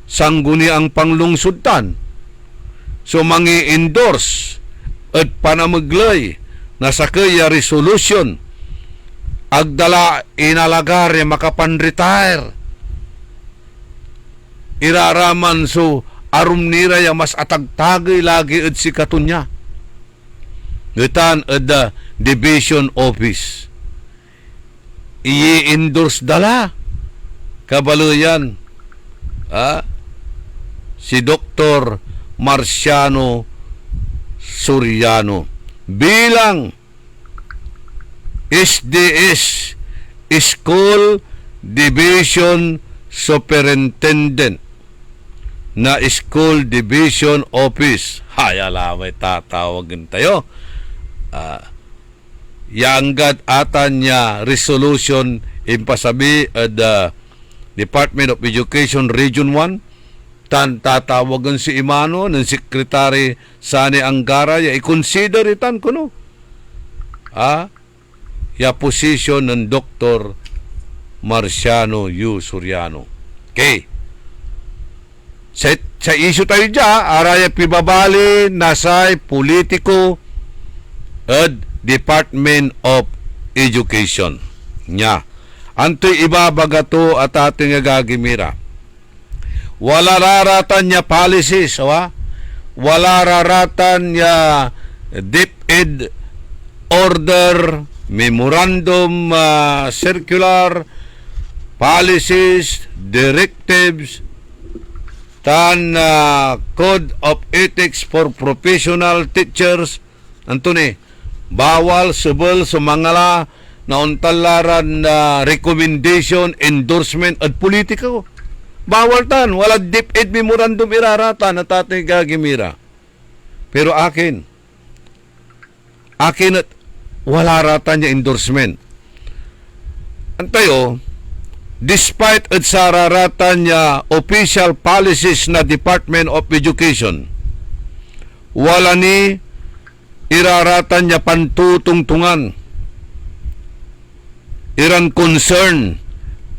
Sangguni ang panglungsudtan. So mangi-endorse at panamaglay na sa kaya resolution agdala inalagar makapan-retire. Iraraman so arum nira ya mas atagtagay lagi at si katunya. Gitan at the division office. I-endorse dala. Kabaluyan. Si Dr. Marciano Soriano bilang SDS School Division Superintendent na School Division Office. Alamay tatawagin tayo. Yanggat atan niya resolution impasabi at the Department of Education Region 1 tatawagan si Imano ng Secretary Sani Angara ya i-consider itan kuno. Ya position ng Dr. Marciano U. Soriano. Okay. Sa issue tayo dyan, araya pibabali nasay politiko at Department of Education. Nya. Anto'y ibabagato at ating gagimira. Wala raratan niya policies, wala raratan niya DepEd order, memorandum, circular, policies, directives, Code of Ethics for Professional Teachers. Antoni, bawal subel sumangala na untalaran na recommendation, endorsement at politiko. Bawal tan, wala DepEd memorandum irarata na tatay gagimira. Pero akin at wala rata niya endorsement. Antayo, despite at sararata niya official policies na Department of Education, wala ni irarata niya pantutungtungan. Iran concern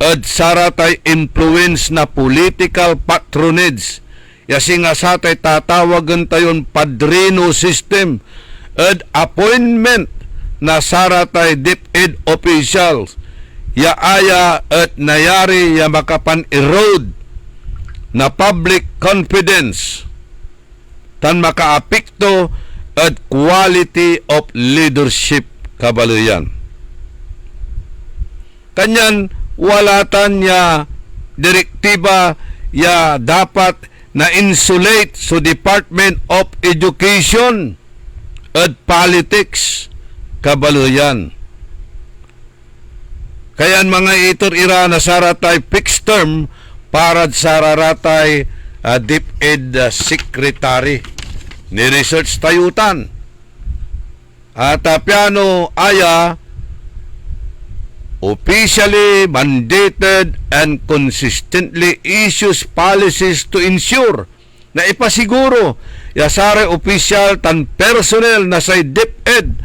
at saratay influence na political patronage. Yasi nga satay tatawagan tayon padrino system at appointment na saratay DepEd officials. Yaaya at nayari ya makapan-erode na public confidence tan makaapekto at quality of leadership kabaluyan. Kanyan wala tan ya direktiba ya dapat na insulate so Department of Education at politics kabaluyan. Kayan mga itor ira na saratay fixed term para sararatay DepEd secretary ni research tayutan at piano aya officially mandated and consistently issues policies to ensure na ipasiguro yasare official tan personnel na say DepEd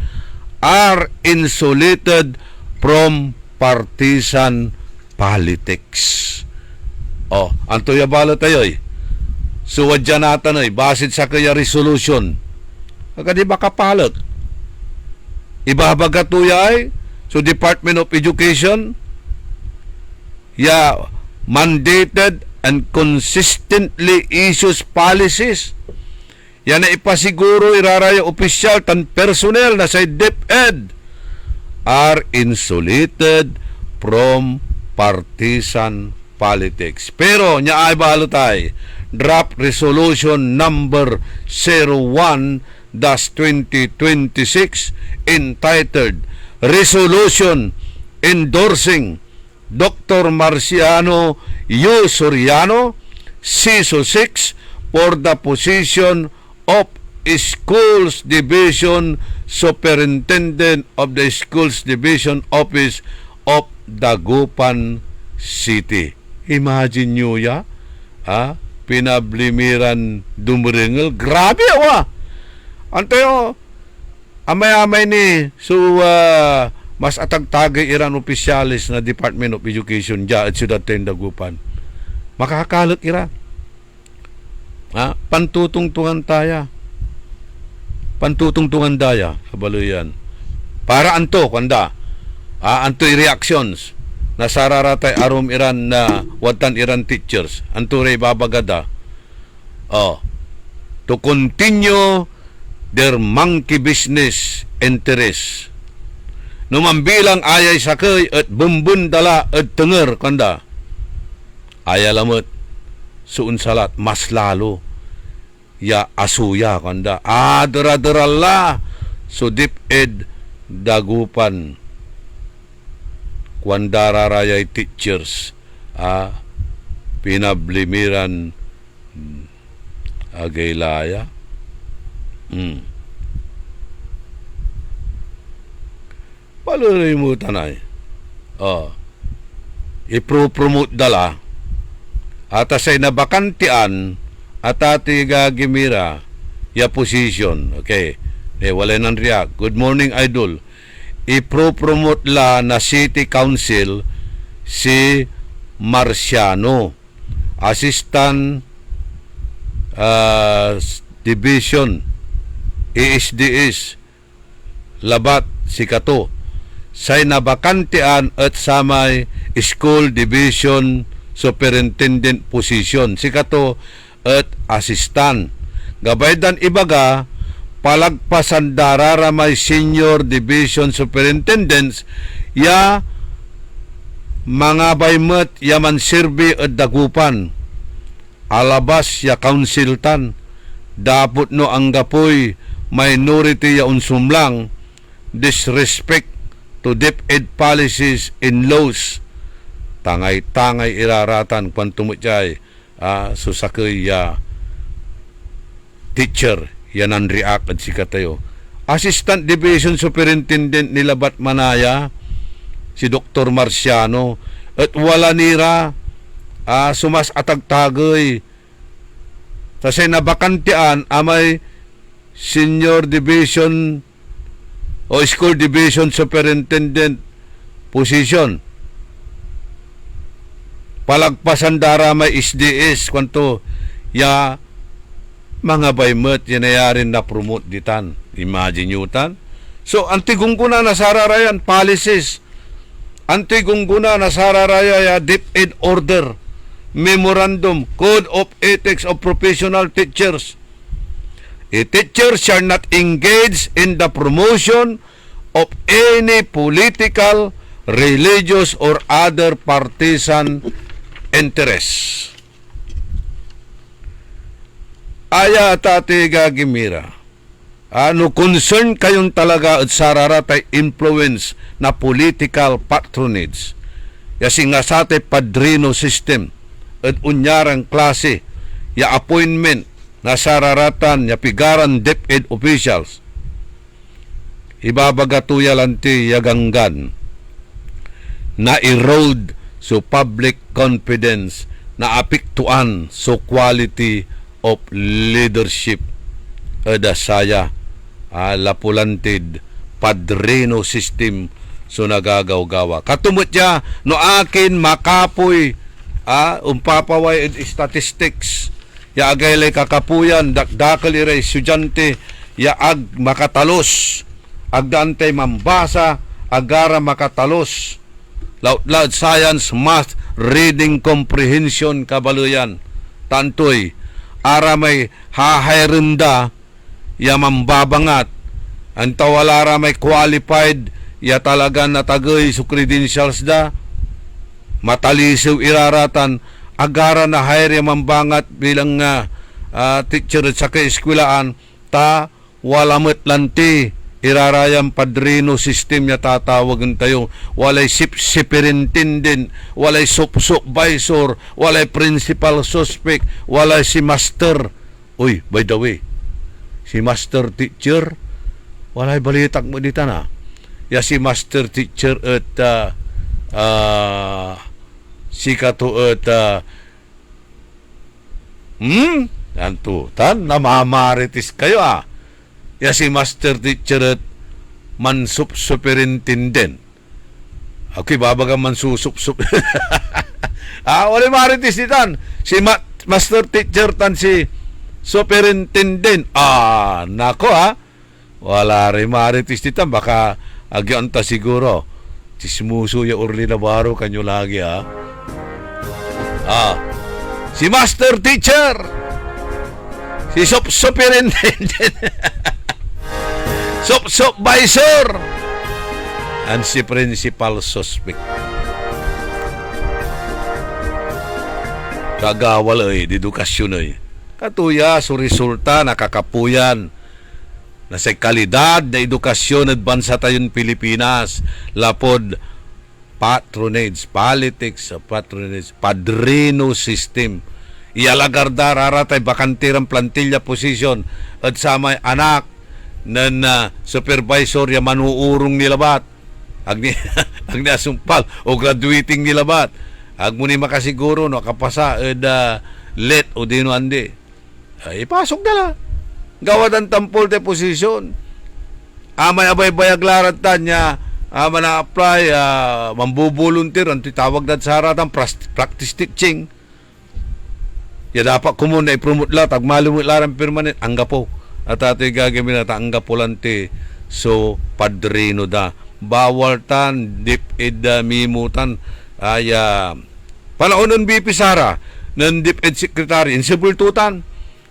are insulated from partisan politics. Anto ya balo tayo'y suwad dyan natin ay basit sa kaya resolution di ba kapalat ibabaga tuya ay so Department of Education mandated and consistently issues policies yan na ipasiguro iraraya opisyal tan personnel na sa DepEd are insulated from partisan politics. Pero nya ay balutay draft resolution number 01-2026 entitled Resolution endorsing Dr. Marciano U. Soriano, CISO 6, for the position of Schools Division Superintendent of the Schools Division Office of Dagupan City. Imagine nyo pinablimiran dumringel. Grabe Antayo, amay-amay ni mas atagtagay iran opisyalis na Department of Education at Ciudad Dagupan. Makakakalot ira. Pantutungtungan daya kabaluyan. Para anto kanda. Anto'y reactions na sararatay arum iran na watan iran teachers. Anto'y babagada. To continue their monkey business interest. Numambilang ayay sakay at bumbun dala at tenger kanda. Ayay lamot suun salat mas lalo ya asuya kanda. Dara-darala so DepEd Dagupan kwandara rayay teachers pinablimiran agaylaya. Paluloy mo tanay. Ipro-promote dala at say nabakantian at ati gagimira ya position. Okay. Wala nang react. Good morning, idol. Ipro-promote la na City Council si Marciano, Assistant Division ESDS Labat Sikato say nabakantian at samay School Division Superintendent position Sikato at Assistant gabaydan ibaga palagpasan darara may Senior Division Superintendents ya mga baymet yaman sirbi at Dagupan alabas ya counciltan dapot no ang gapoy minority ya unsumlang disrespect to DepEd policies and laws tangay-tangay iraratan kwantumutjay susakay ya teacher yanan react at sikatayo. Assistant Division Superintendent ni Labat Manaya si Dr. Marciano at wala nira sumas atagtagay kasi nabakantian amay Senior Division o School Division Superintendent position palagpasan dara may SDS kwanto ya mga baymet yanayarin na promote ditan. Imagine yutan. So antigungkuna na sararayan policies. Antigungkuna na sararaya ya DepEd order, memorandum, code of ethics of professional teachers. Teachers shall not engage in the promotion of any political, religious or other partisan interests. Aya tate gagimira. Concern kayong talaga at sararatay influence na political patronage. Yasi nga sate padrino system at unyarang klase ya appointment na sararatan ya pigaran DepEd officials. Ibabagatuya lanti ya ganggan na erode so public confidence, na apektuan so quality of leadership. Saya lapulantid padrino system so nagagaw-gawa. Katumot niya, no akin makapoy umpapaway statistics, ya agaylay kakapuyan, dakdakal iray estudyante, ya ag makatalos, agdantay mambasa, agara makatalos, laut science, math, reading comprehension, kabaluyan, tantoy, ara may hahayrenda, ya mambabangat, antawalara may qualified, ya talaga natagay so credentials da, matalisiw iraratan, agara na hire mambangat bilang teacher sa kaeskwelaan, ta walamot lanti irarayang padrino system niya tatawagan tayo, walay superintendent, walay supervisor, walay principal suspect, walay si master. Uy, by the way, si master teacher, walay balitak mo dito na. Ya si master teacher at si kato at anto tan namamaritis kayo ya si master teacher at superintendent. Okay, babaga mansusup wala maritis ditan si master teacher tan si superintendent. Nako wala rin maritis ditan, baka agyanta siguro tismuso ya Orly Navarro kanyo lagi si master teacher, si superintendent, supervisor, and si principal suspect. Kagawal di edukasyon katuya so resulta nakakapuyan na sa kalidad na edukasyon at bansa tayon Pilipinas, lapod patronage, politics, patronage, padrino system. Ialagarda raratay bakantirang plantilla position at sa may anak na supervisor ya manuurong nilabat, ag nasumpal o graduating nilabat, ag muni makasiguro no kapasa let o dino andi. Ipasok dala. Gawad ang tampol de posisyon. May abay-bayag laratan niya, mana-apply, mambubuluntir, ang titawag na sa haratan, practice teaching. Ya dapat kumun na ipromote la, tagmalumot larang permanent, angga po. At ato'y gagawin na, angga po lanti, so padrino da. Bawal tan, dip-ed mimutan, panahon ng BP Sara, ng dip-ed secretary, insibultutan.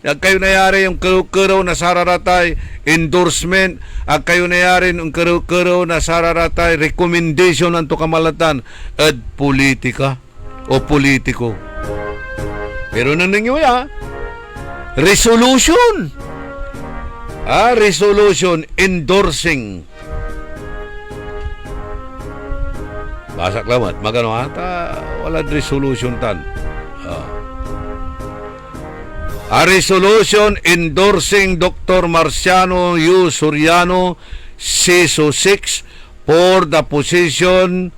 Ag kayo nayari yung karaw na sararatay endorsement, ag kayo nayari yung karaw na sararatay recommendation ng kamalatan at politika o politiko. Pero nang ninyo resolution resolution endorsing, basak lamat magano wala resolution tan. A resolution endorsing Dr. Marciano U. Soriano, CISO 6, for the position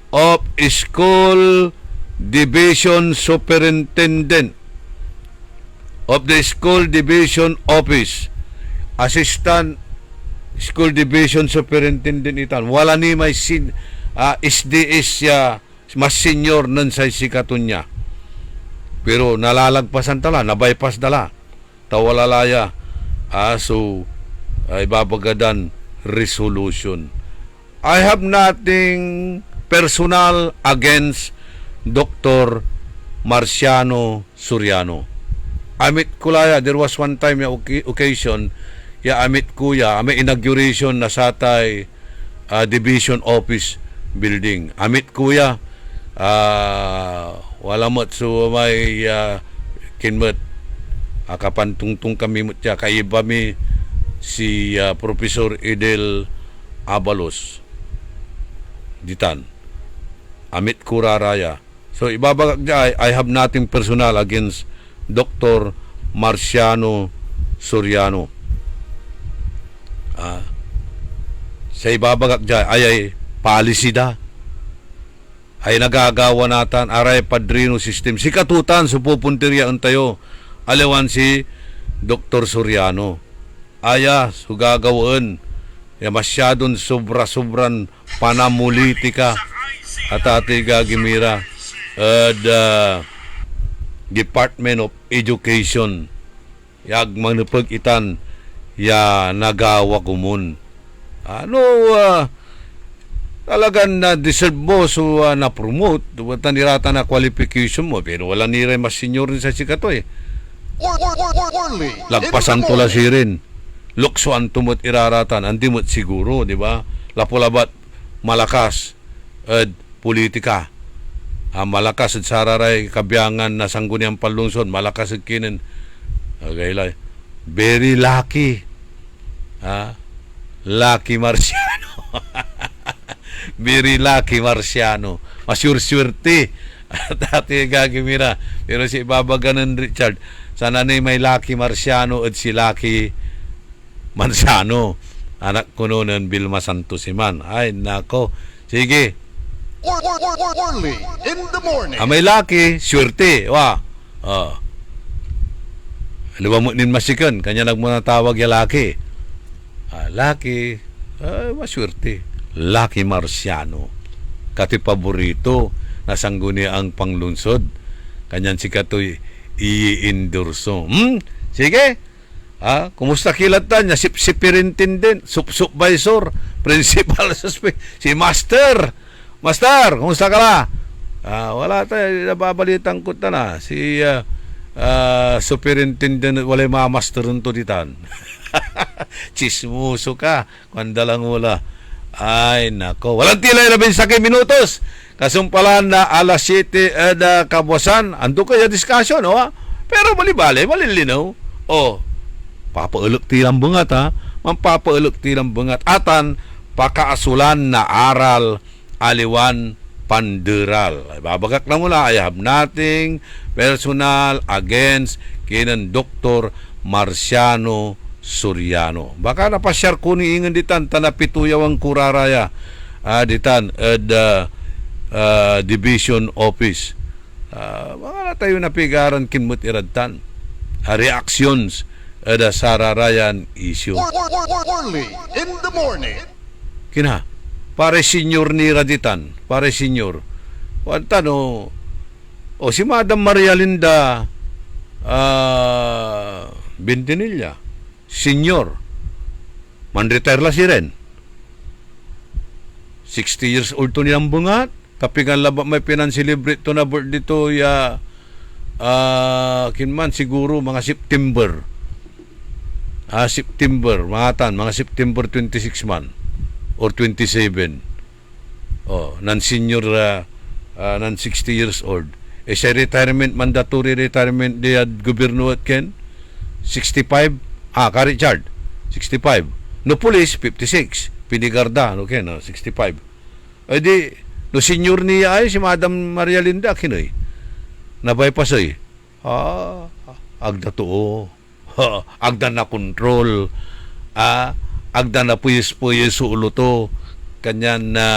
of School Division Superintendent of the School Division Office. Assistant School Division Superintendent itan. Wala ni may SDS siya, mas senior nun sa sikatun niya. Pero nalalagpasan tala, nabypass dala. Tawalalaya. So, ay babagadan resolution. I have nothing personal against Dr. Marciano Soriano. Amit kulaya, there was one time occasion, amit kuya, may inauguration na satay division office building. Amit kuya, wala mo't so may kinmet akapantungtung kami mutya kaiba mi si Professor Edel Abalos ditan amit kuraraya. So ibabagak niya, I have nothing personal against Dr. Marciano Soriano. Sa ibabagak niya ay policy da ay nagagawa natan aray padrino system. Si katutan sa pupuntirya tayo. Aliwan si Dr. Soriano. Aya, sugagawin. Ya masyadon sobra-sobran panamulitika at ati gagimira at Department of Education yag manupag-itan ya nagawa kumun. Ano talagang na deserve mo so na-promote tanirata na qualification mo pero wala nire mas senior rin sa sikato eh. Orly. Lagpasan ko la sirin. Luksoan tumot iraratan, andimot siguro, di ba? Lapulabat, malakas, politika. Malakas at sararay, kabiyangan na sangguniang palungsod, malakas at kinin. Okay, like, very lucky. Lucky Marciano. Very lucky Marciano. Masyur-syurti. Dati gagimira. Pero si Babaganan Richard, sana na may Lucky Marciano at si Lucky Marciano. Anak ko noon Vilma Santos Iman. Ay, nako. Sige. Orly in the morning. May Lucky, syurti. Wa. Ano ba mo nin masikan? Kanya nagmunatawag ya Lucky. Lucky. Masyurti. Lucky Marciano. Kati paborito. Nasangguni ang panglunsod. Kanyan si katoy i-endorso. Sige. Kumusta kilatan niya? Si superintendent, supervisor, principal, si master. Master, kumusta ka na? Wala tayo, nababalitan ko na. Si superintendent, wala mga master nito ditan. Chismuso ka. Kwandalang wala. Ay, nako. Walang tilay 11 minutos. Kasumpalan na alas 7 kabuasan. Ando kaya discussion, no? Pero malibali, malilinaw. Papaulok tilang bungat, ha? Mampapaulok tilang bungat. Atan, pakaasulan na aral, aliwan, panderal. Babagak na mula, I have nothing personal against kinan Dr. Marciano Soriano. Baka napasyar ko ni ingan ditan, tanapituyaw ang kuraraya. Ditan, Division Office. Mga na tayo napigaran kinmut iradtan. Reactions ada sararayan issue. Orly in the morning. Kina, pare senior ni Raditan, pare senior. Wanta no, si Madam Maria Linda Bentinilla, senior. Man-retire la si Ren. 60 years old to nilang bungat. Kapingan laba may pinang-celebrate to na birthday to ya kinman siguro mga September. September, mga September 26 man or 27. Nan senior nan 60 years old. Sa retirement, mandatory retirement di gobyerno at Ken 65. Ka Richard 65. No police 56. Pinigarda no Ken 65. Di no senior niya ay si Madam Maria Linda kinoy. Nabaypas ay. Agda to. Agda na control. Agda na puyes-puyes ulo to. Kanyan na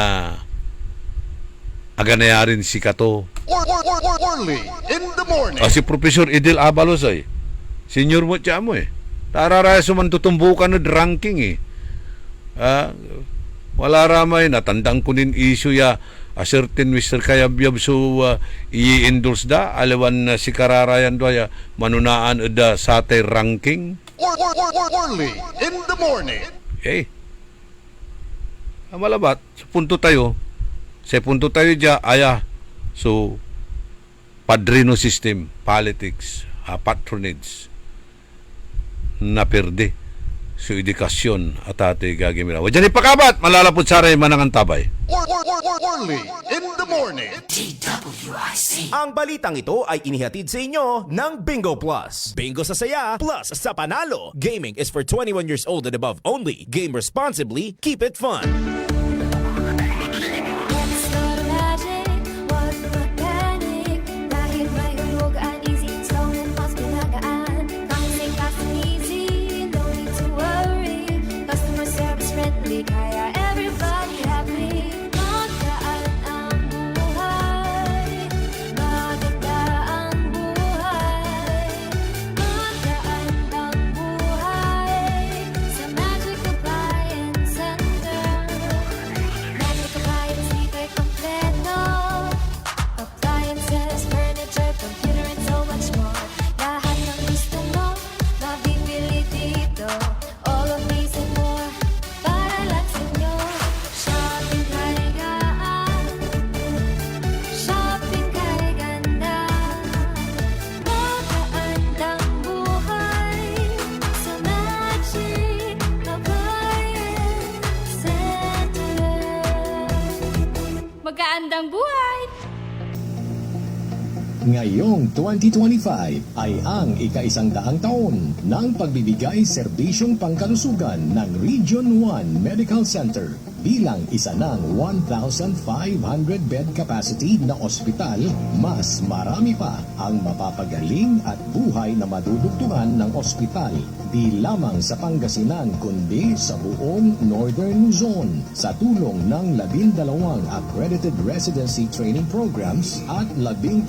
aganayarin si kato. Orly in the morning. Si Professor Edel Abalos ay. Senior mo siya mo eh. Tararaya sumantutumbukan na ranking eh. Wala ramay. Natandang kunin issue ya. A certain Mr. Kayabyab so i-endorse da. Alawan si Kararayan do ya. Manunaan da sa atay ranking. Orly in the morning. Malabat. Sa punto tayo. Sa punto tayo dya. So, padrino system, politics, patronage, naperde. So, edukasyon at ate gagimira. Wajan ipakabat, malalapot saray manangang tabay. Orly in the morning. Ang balitang ito ay inihatid sa inyo ng Bingo Plus. Bingo sa saya, plus sa panalo. Gaming is for 21 years old and above only. Game responsibly, keep it fun. Let's start magic, wag mag-panic. Dahil may hulog ang easy, slow and fast pinagaan. Counting fast and easy, no need to worry. Customer service friendly, kaya everybody happy. Magaan ang buhay. magandang buhay! Ngayong 2025 ay ang ika-100 taon ng pagbibigay serbisyong pangkalusugan ng Region 1 Medical Center bilang isa ng 1,500 bed capacity na ospital. Mas marami pa ang mapapagaling at buhay na madudugtungan ng ospital di lamang sa Pangasinan kundi sa buong Northern Luzon sa tulong ng 12 accredited residency training programs at 13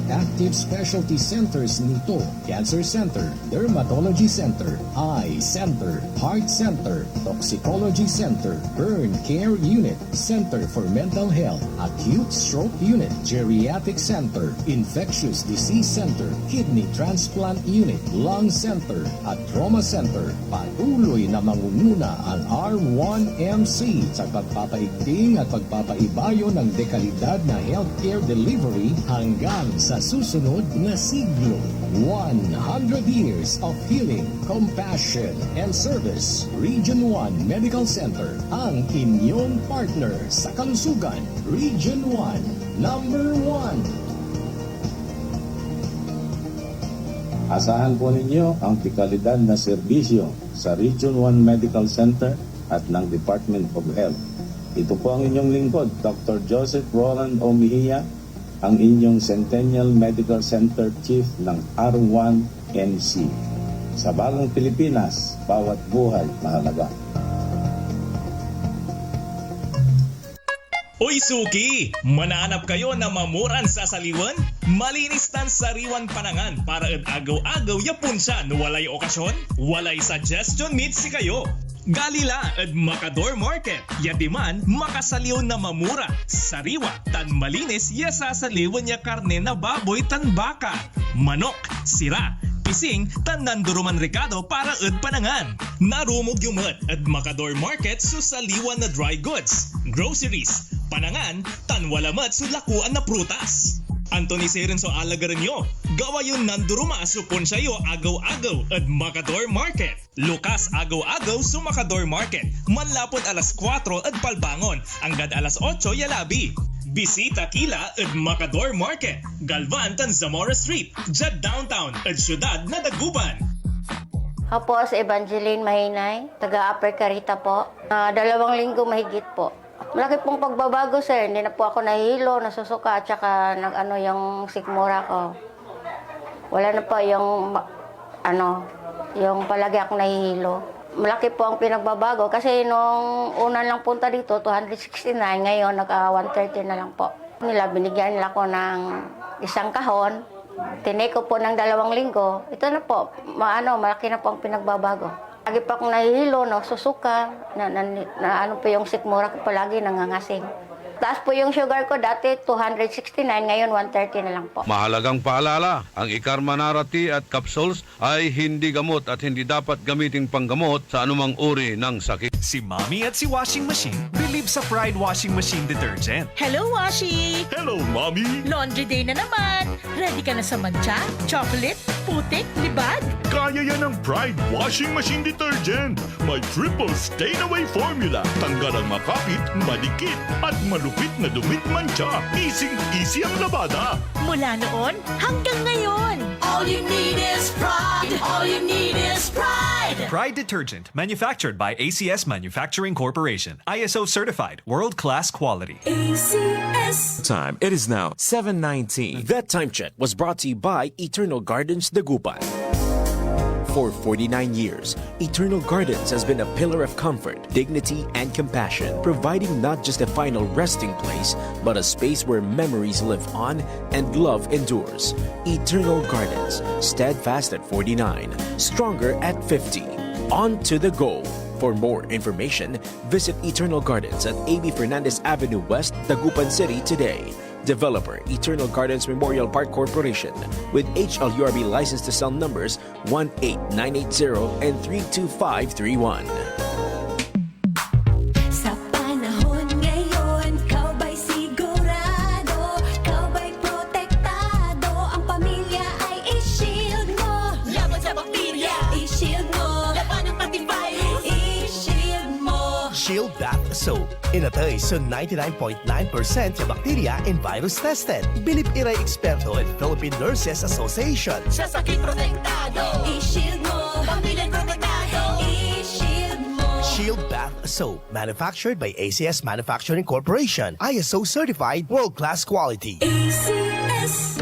active specialty centers nito: Cancer Center, Dermatology Center, Eye Center, Heart Center, Toxicology Center, Burn Care Unit, Center for Mental Health, Acute Stroke Unit, Geriatric Center, Infectious Disease Center, Kidney Transplant Unit, Lung Center, at Trauma Center. Patuloy na mangunguna ang R1MC sa pagpapaigting at pagpapaibayo ng dekalidad na healthcare delivery hanggang sa susunod na siglo. 100 years of healing, compassion, and service. Region 1 Medical Center, ang inyong partner sa kalusugan. Region 1, number 1. Asahan po ninyo ang dekalidad na serbisyo sa Region 1 Medical Center at ng Department of Health. Ito po ang inyong lingkod, Dr. Joseph Roland Omihia, ang inyong Centennial Medical Center Chief ng R1MC. Sa bagong Pilipinas, bawat buhay mahalaga. Uy suki! Manaanap kayo na mamuran sa saliwan? Malinis tan sariwan panangan para at agaw-agaw yapon siya no walay okasyon? Walay suggestion meet si kayo! Galila at Macador Market. Yadiman, makasaliw na mamura. Sariwa, tan malinis, yasasaliwan niya karne na baboy tan baka. Manok, sira, pising, tan nanduruman rekado para at panangan. Narumog yumat at Macador Market susaliwan na dry goods, groceries, panangan, tan walamat sulakuan na prutas. Anthony Serenso alagaran nyo. Gawa yun nanduruma supon sa'yo agaw-agaw at Macador Market. Lukas agaw-agaw sa Macador Market. Manlapon alas 4 at palbangon. Anggad alas 8 yalabi. Bisita kila at Macador Market. Galvan tan Zamora Street. Jad downtown at syudad na Daguban. Ako po si Evangeline Mahinay, taga-Upper Carita po. 2 linggo mahigit po. Malaki pong pagbabago, sir. Hindi na po ako nahihilo, nasusuka, at saka yung sikmura ko. Wala na po yung palagi akong nahihilo. Malaki po ang pinagbabago kasi nung una lang punta dito, 269, ngayon naka-130 na lang po. Binigyan nila ko ng 1 kahon. Tinake ko po ng 2 linggo. Ito na po, malaki na po ang pinagbabago. Lagi pa akong nahihilo, susuka, po yung sikmura ko palagi nangangasing. Taas po yung sugar ko dati 269, ngayon 130 na lang po. Mahalagang paalala, ang Ikarmanarati at capsules ay hindi gamot at hindi dapat gamiting panggamot sa anumang uri ng sakit. Si Mommy at si Washing Machine believe sa Pride Washing Machine Detergent. Hello, Washi! Hello, Mommy! Laundry day na naman! Ready ka na sa mancha, chocolate, putik, libag? Kaya yan ang Pride Washing Machine Detergent. May triple stain-away formula. Tanggal ang makapit, malikit, at malupit na dumit mancha. Easy ang labada. Mula noon hanggang ngayon. All you need is pride. All you need is pride. Pride Detergent, manufactured by ACS Manufacturing Corporation. ISO certified, world-class quality. ACS. Time, it is now 7:19. That time check was brought to you by Eternal Gardens Dagupan. For 49 years, Eternal Gardens has been a pillar of comfort, dignity, and compassion, providing not just a final resting place, but a space where memories live on and love endures. Eternal Gardens, steadfast at 49, stronger at 50. On to the goal. For more information, visit Eternal Gardens at AB Fernandez Avenue West, Dagupan City today. Developer, Eternal Gardens Memorial Park Corporation, with HLURB license to sell numbers 18980 and 32531. Sa panahon ngayon, kau ba'y sigurado? Kau ba'y protektado? Ang pamilya ay i-shield mo. Laban sa bakterya, i-shield mo. Laban ng pati virus, i-shield mo. Shield Bath Soap. Inatay sa 99.9% na bakterya and virus tested. Bilip Iray Eksperto at Philippine Nurses Association. Sa sakit protektado, i-shield mo. Pamilya protektado, i-shield mo. Shield Bath Soap. Manufactured by ACS Manufacturing Corporation. ISO certified world-class quality. ACS.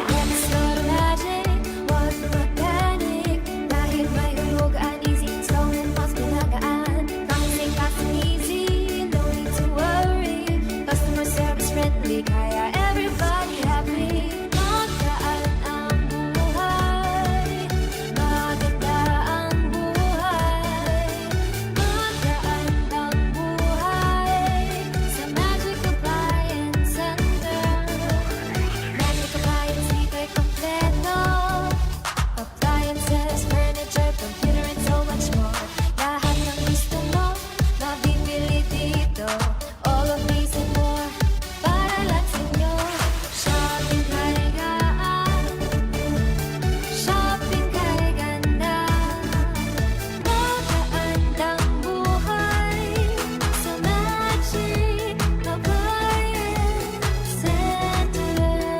Let's start magic, wag mag-panic. Dahil may hulog ang easy, slow and fast pinagaan. Promising fast and easy, no need to worry. Customer service friendly, kaya everybody happy. Magaan ang buhay, maganda ang buhay. Magaan ang buhay sa Magic Appliance Center. Magic Appliance, dito'y kompleto. Appliances, furniture, computer, and so much more. Lahat ng gusto mo, mabibili dito. All of these and more, para lang sa inyo. Shopping kay gaan, shopping kay ganda. Magaan ang buhay sa Magic Appliance Center.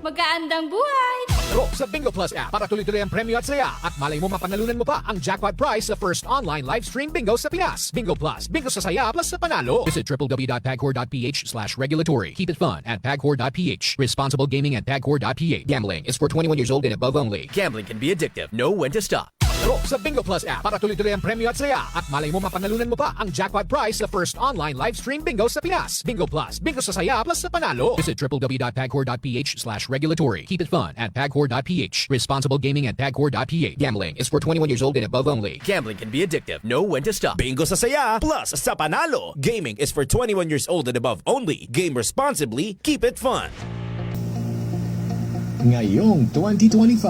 Magaandang buhay! Go sa Bingo Plus app para tuloy-tuloy ang premyo at saya. At malay mo mapanalunan mo pa ang jackpot prize sa first online live stream bingo sa Pinas. Bingo Plus. Bingo sa saya plus sa panalo. Visit www.pagcor.ph/regulatory. Keep it fun at pagcor.ph. Responsible gaming at pagcor.ph. Gambling is for 21 years old and above only. Gambling can be addictive. Know when to stop. Go sa Bingo Plus app para tuloy-tuloy ang premyo at saya. At malay mo mapanalunan mo pa ang jackpot prize sa first online live stream bingo sa Pinas. Bingo Plus. Bingo sa saya plus sa panalo. Visit www.pagcor.ph/regulatory. Keep it fun at pagcor.ph. Responsible gaming at pagcor.ph. Gambling is for 21 years old and above only. Gambling can be addictive. Know when to stop. Bingo sa saya plus sa panalo. Gaming is for 21 years old and above only. Game responsibly. Keep it fun. Ngayong 2025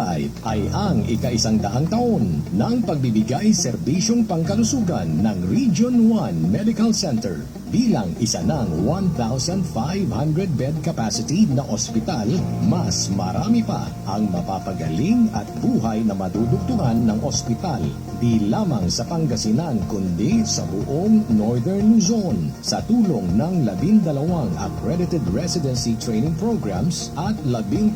ay ang ika-100 taon ng pagbibigay serbisyong pangkalusugan ng Region 1 Medical Center bilang isa ng 1,500 bed capacity na ospital. Mas marami pa ang mapapagaling at buhay na madudugtungan ng ospital di lamang sa Pangasinan kundi sa buong Northern Luzon sa tulong ng 12 accredited residency training programs at 13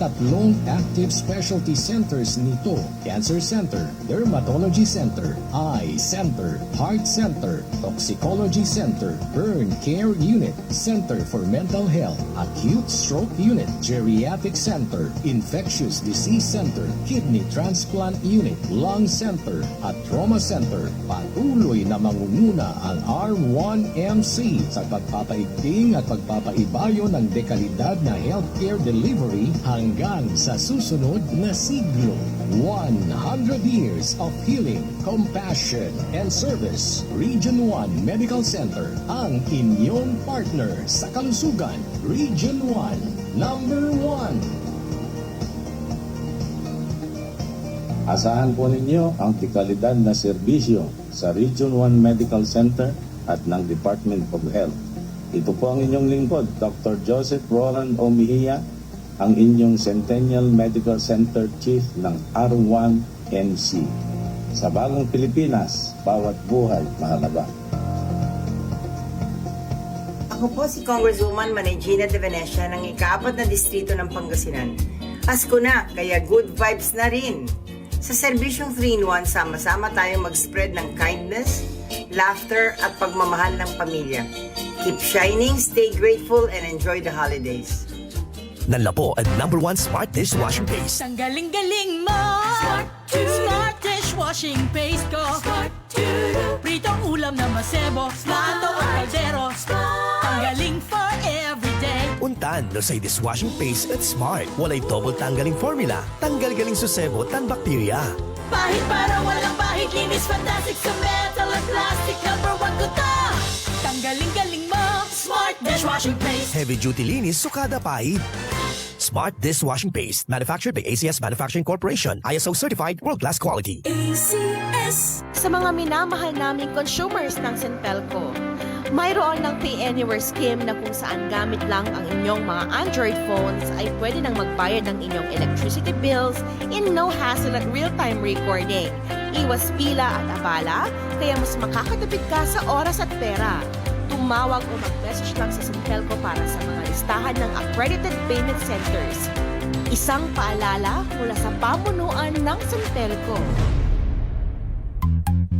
active specialty centers nito: Cancer Center, Dermatology Center, Eye Center, Heart Center, Toxicology Center, Burn Care Unit, Center for Mental Health, Acute Stroke Unit, Geriatric Center, Infectious Disease Center, Kidney Transplant Unit, Lung Center, at Trauma Center. Patuloy na mangunguna ang R1MC sa pagpapaigting at pagpapaibayo ng dekalidad na healthcare delivery hanggang sa susunod na siglo. 100 years of healing, compassion, and service. Region 1 Medical Center, ang inyong partner sa kalusugan. Region 1, number 1. Asahan po ninyo ang dekalidad na serbisyo sa Region 1 Medical Center at ng Department of Health. Ito po ang inyong lingkod, Dr. Joseph Roland Omihia, ang inyong Centennial Medical Center Chief ng R1MC. Sa bagong Pilipinas, bawat buhay mahalaga. Ako po si Congresswoman Manegina de Venecia ng ika-4 na distrito ng Pangasinan. Pasko na, kaya good vibes na rin. Sa serbisyong 3-in-1, sama-sama tayong mag-spread ng kindness, laughter at pagmamahal ng pamilya. Keep shining, stay grateful, and enjoy the holidays. Nanla po ang #1 Smart Dishwashing Paste. Ang galing-galing mo! Smart dishwashing paste ko! Pritong ulam na masebo, plato o kaldero. Ang galing for everyday. Untan no say dishwashing paste at Smart. Walay double tanggaling formula. Tanggal galing susebo tan bakterya. Pahit para walang pahit, linis fantastic sa metal at plastic. #1 ko to! Tanggaling-galing mo! Smart dishwashing paste. Heavy duty linis sukada pahit. Smart Dishwashing Paste. Manufactured by ACS Manufacturing Corporation. ISO certified world-class quality. ACS. Sa mga minamahal naming consumers ng Sintelco, Mayroon ng Pay Anywhere scheme na kung saan gamit lang ang inyong mga Android phones ay pwede nang magbayad ng inyong electricity bills in no hassle at real-time recording. Iwas pila at abala, kaya mas makakatipid ka sa oras at pera. Tumawag o mag-message lang sa Sintelco para sa mga listahan ng accredited payment centers. Isang paalala mula sa pamunuan ng Sintelco.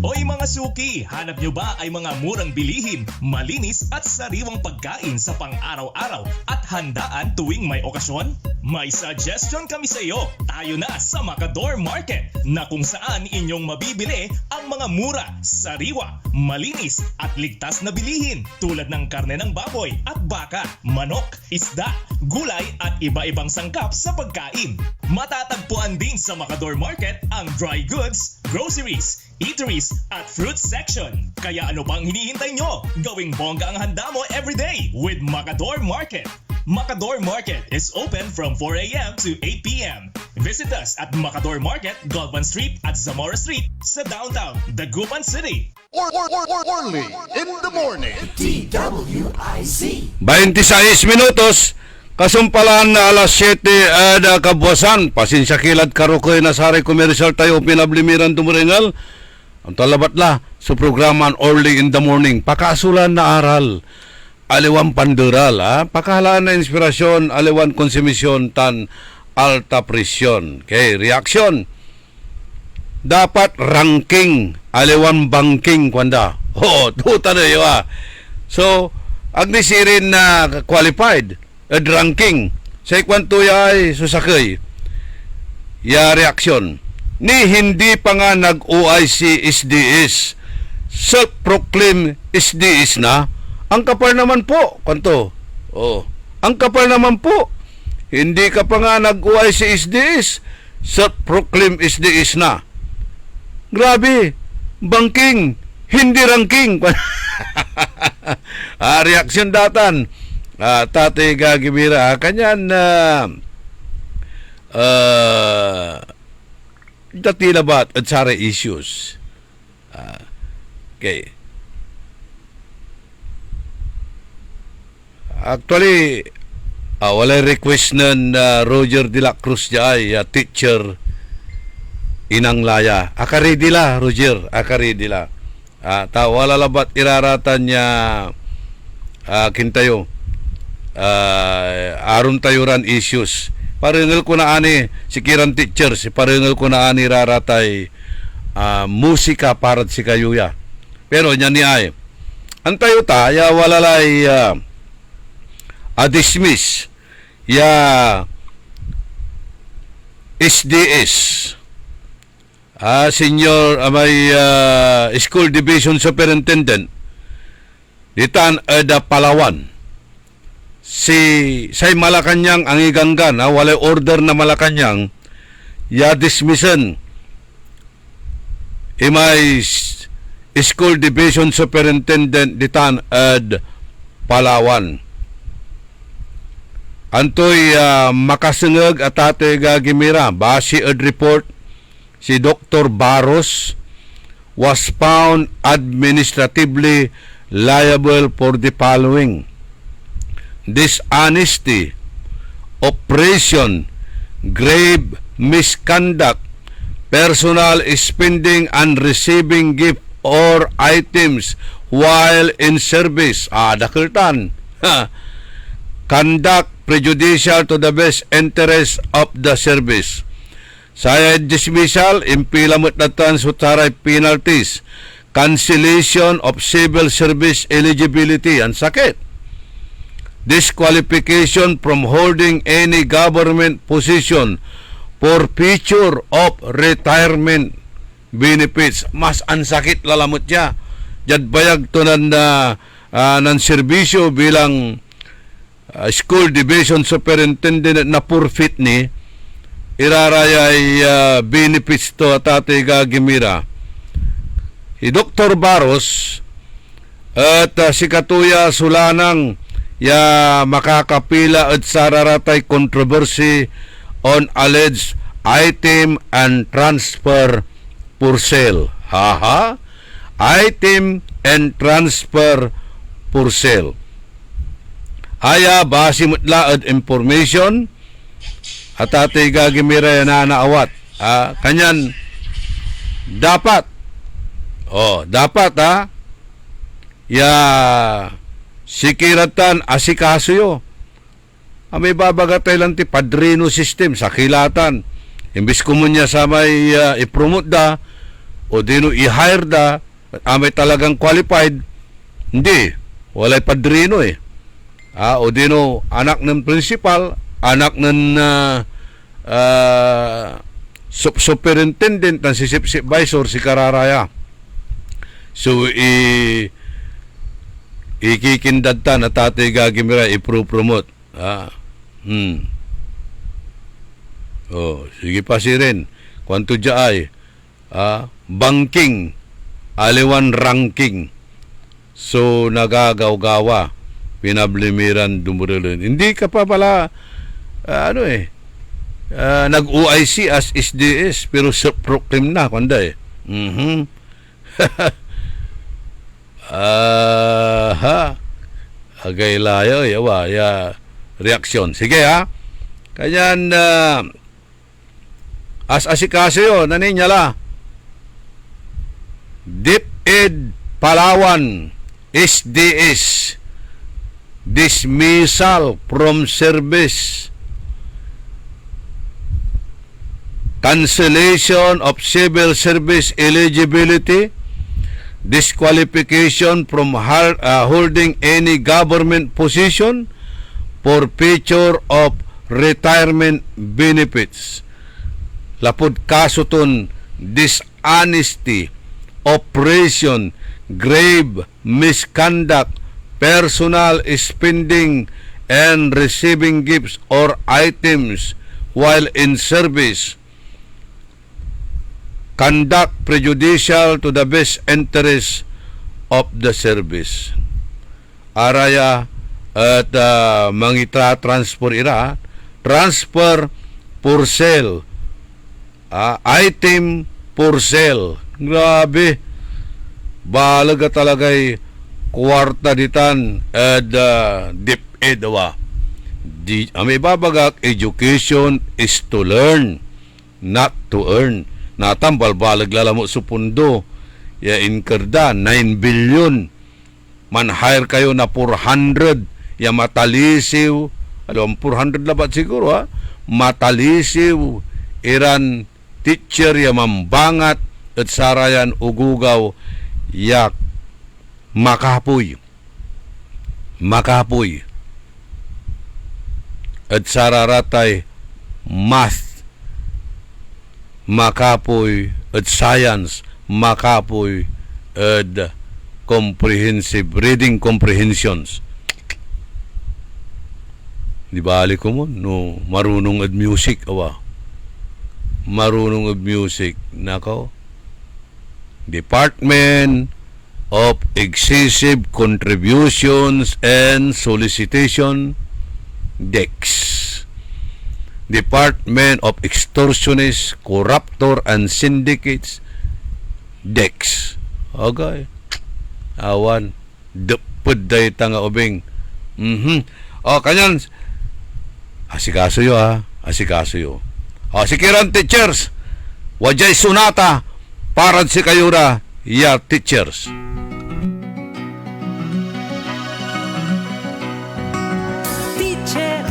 Hoy mga suki, hanap nyo ba ay mga murang bilihin, malinis at sariwang pagkain sa pang-araw-araw at handaan tuwing may okasyon? May suggestion kami sa iyo. Tayo na sa Macador Market na kung saan inyong mabibili ang mga mura, sariwa, malinis at ligtas na bilihin tulad ng karne ng baboy at baka, manok, isda, gulay at iba-ibang sangkap sa pagkain. Matatagpuan din sa Macador Market ang dry goods, groceries, eateries at fruit section. Kaya ano pang hinihintay nyo? Gawing bongga ang handa mo everyday with Macador Market. Macador Market is open from 4 a.m. to 8 p.m. Visit us at Macador Market, Galvan Street at Zamora Street sa downtown Dagupan City. Orly in the morning. DWIZ 26 minutos kasumpalan na alas 7 ada kabuasan. Pasensya kilad karokoy na sari komersyal tayo pinablimiran tumuringal. Ang talabat la sa programan Early in the Morning. Pakasulan na aral. Aliwan panderal. Pakahalaan na inspirasyon. Aliwan konsumisyon tan alta presyon. Okay, reaksyon. Dapat ranking. Aliwan banking kwanda. Tuta na yun. So, agnisirin na qualified. Ranking. Sa ikwanto ay susakay. Ya reaksyon. Ni hindi pa nga nag-OIC SDS. Self-proclaim SDS na. Ang kapal naman po. Kanto? Ang kapal naman po. Hindi ka pa nga nag-OIC SDS. Self-proclaim SDS na. Grabe. Banking. Hindi ranking. Reaksyon datan. Tatay Gagimira. Kanyan datilabat at sara issues. Okay. Actually, walay request ng Roger de la Cruz ay teacher inang laya. Akari dila, Roger. Akari dila. Wala labat iraratan niya kintayo. Aron tayuran issues. Paringal ko na ani si Kiran teacher, si paringal ko na ani raratay musika para si kayuya. Pero nya ni ay antayo ta ya walalay dismiss ya SDS senior may school division superintendent ditan ada Palawan. Si say Malacanang ang iganggan, walay order na Malacanang, ya dismissan. Imay school division superintendent ditan ad Palawan. Antoy makasengeg atate Gagimira, base ad report, si Dr. Barros was found administratively liable for the following: dishonesty, oppression, grave misconduct, personal spending and receiving gift or items while in service. Dakultan. Conduct prejudicial to the best interest of the service. Sa dismissal, impilamot na tan sutaray penalties, cancellation of civil service eligibility, ang sakit. Disqualification from holding any government position, forfeiture of retirement benefits. Mas ansakit lalamot niya. Jad bayag to nan serbisyo bilang school division superintendent na forfeit ni irarayay benefits to atate Gagimira. Si Dr. Barros at si Katuya Sulanang ya makakapila at sararatay controversy on alleged item and transfer for sale. Item and transfer Purcell. Aya base mutlaad information at ati gagimira na naawat. Kanyan dapat ya sikiratan asikaso yo. May babagatay lang ti padrino system sa kilatan. Imbis kumunya sa may i-promote da o dino i-hire da may talagang qualified, hindi. Walay padrino o dino anak ng principal, anak ng superintendent ng si supervisor si Kararaya. So ikikindad ta na tatay gagimira i-promote. Sige pa si rin. Kwanto dya banking, aliwan ranking. So, nagagaw-gawa, pinablimiran, dumurulun. Hindi ka pa pala, nag-UIC as SDS, pero self-proclaim na, kwanda Agay layo, reaksyon. Sige Kanyan, as-asikaso yun, naninyala. DepEd Palawan, SDS, dismissal from service, cancellation of civil service eligibility, disqualification from holding any government position, forfeiture of retirement benefits. Lapod kasuton dishonesty, operation, grave misconduct, personal spending, and receiving gifts or items while in service, conduct prejudicial to the best interest of the service. Araya at mangitra transfer transfer Purcell, item Purcell. Grabe, balaga talagay kwarta ditan at DepEd may babagak, education is to learn, not to earn. Natambal balag lalamo supundo ya inkerda 9 billion man hire kayo na 400 ya matalisiw. Alam, 400 labat siguro matalisiw iran teacher ya mambangat at sarayan ugugaw yak makapoy at sararatay math makapoy at science makapoy at comprehensive reading comprehensions. Di bali ko mo no marunong ad music marunong ad music nako. Department of Excessive Contributions and Solicitation, DEX. Department of Extortionists, Corruptor and Syndicates, DEX. Okay. Awan. Depod day tanga ubing. Kanyan. Asikaso yo asikaso yo. Sikiran teachers. Wajay sunata. Parad si kayura. Ya teachers. Teacher,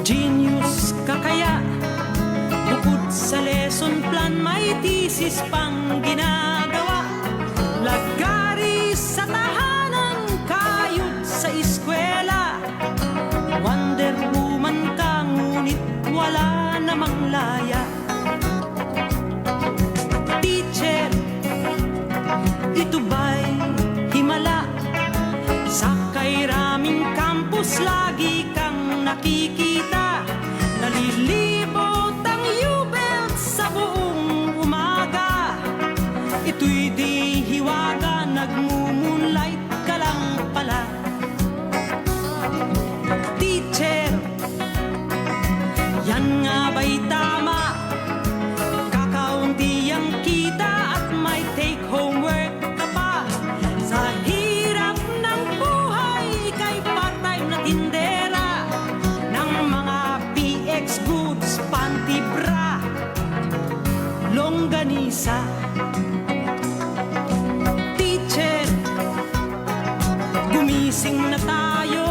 genius ka kaya? Bukod sa lesson plan, may thesis pang ginagawa. Lagari sa tahanan, kayod sa eskwela. Wonder Woman ka, ngunit wala namang laya. Teacher, ito ba'y himala? Sa kairaming campus, lagi kang nakikita. Nalilibot ang U-belt sa buong umaga. Ito'y di hiwaga, nagmumoonlight ka lang pala. Teacher, yan nga ba'y tama? Kakaunti ang kita at may take homework ka pa. Sa hirap lasing na tayo.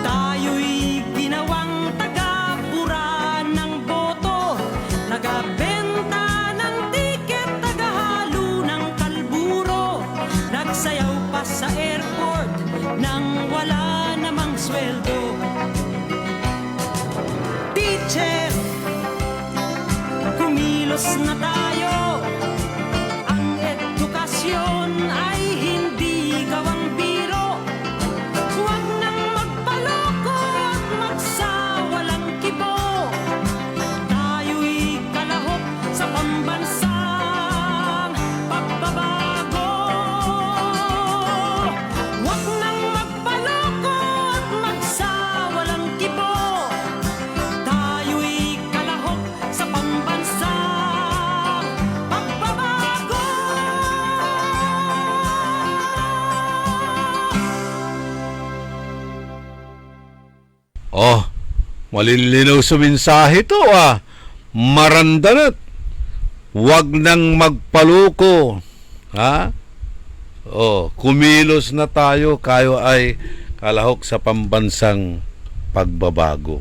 Tayo'y ginawang taga-pura ng boto, tagabenta ng tiket, tagahalo ng kalburo, nagsayaw pa sa airport nang wala namang sweldo. Teacher, kumilos na tayo. Ang edukasyon ay hindi gawang biro. Huwag nang magpaloko at magsawalang kibo. Tayo'y kalahok sa pambansang pagbabago. Huwag nang magpaloko at magsawalang kibo. Tayo'y kalahok sa pambansang pagbabago. Oh, malilinaw sa mensahe to Marandanat. Huwag nang magpaluko. Ha? Oh, kumilos na tayo. Kayo ay kalahok sa pambansang pagbabago.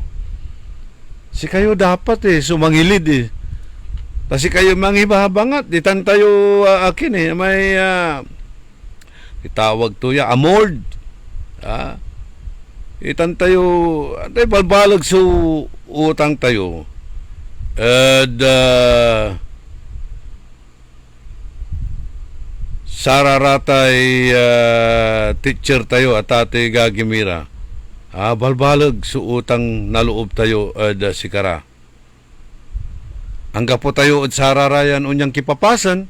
Si kayo dapat sumangilid Kasi kayo manghibabangat. Ditan tayo akin may itawag to amord. Ha? Itan tayo, balbalag sa utang tayo. And sararatay teacher tayo at ate gagimira. Balbalag sa utang naloob tayo sikara. Angga po tayo at sararayan unyang kipapasan,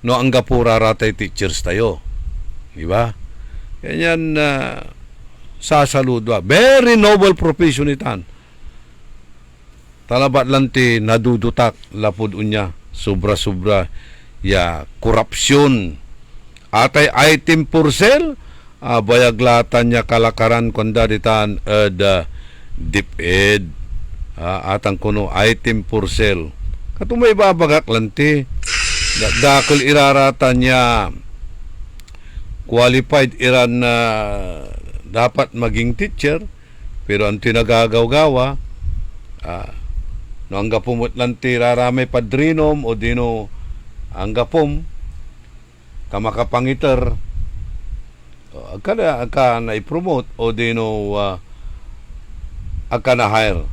no angga po raratay teachers tayo. Diba? Ganyan sasaludo. Very noble profession itan. Talabat lanti nadudutak lapod unya sobra-sobra ya korupsyon. Atay item for sale bayaglatan niya kalakaran konda ditan DepEd atang kuno item for sale. Katumay babagak lanti dakol iraratan niya qualified iran na dapat maging teacher, pero ang tinagagaw-gawa no ang gapumot lanti raramay padrinom o dino ang gapom kamakapangiter agka na i-promote o dino agka na hire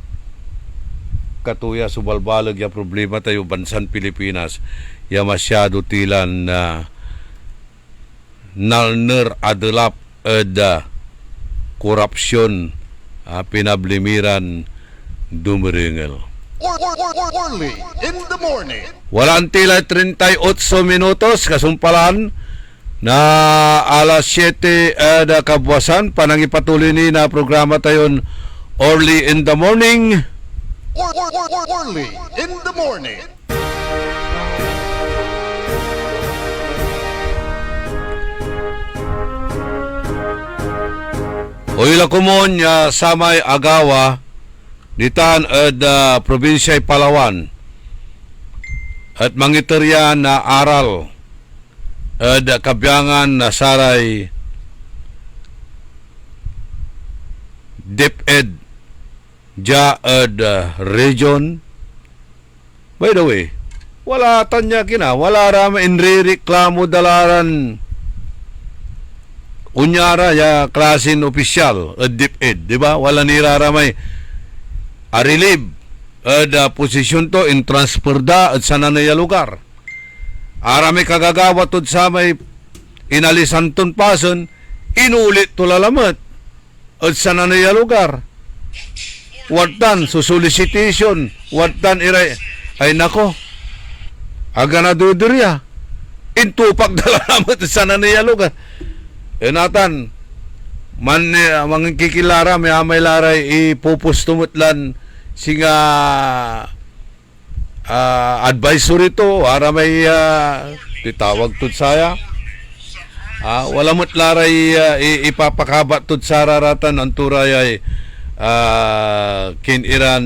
katuya subalbalag ya problema tayo bansan Pilipinas ya masyado tilan na nalner adlap korupsyon pinablimiran dumeringel. Orly in the morning. Walang tila 38 minutos kasumpalan na alas 7 na kabuwasan panangipatuloy ni na programa tayon Orly in the morning. Orly in the morning. Oila kumon samay agawa ditan probinsya Palawan at mangiteriya na aral kabyangan na saray DepEd ja region. By the way, wala tanya kina, wala rama inrereklamo dalaran unyara ya klasin opisyal DepEd, di ba? Wala niraramay arilib posisyon to in transfer da at sana na lugar. Arami kagagawa to sa may inalisan ton pason, inulit to lalamat at sana na lugar. Watan so solicitation, watan iray ay nako. Aga na dudurya. Intupak dalamat at sana na lugar. Enatan man mga kikilara may laray ipupustumutlan singa advisory to ara may titawag tud saya wala mo't laray ipapakabat tud sararatan ang turay ay kiniran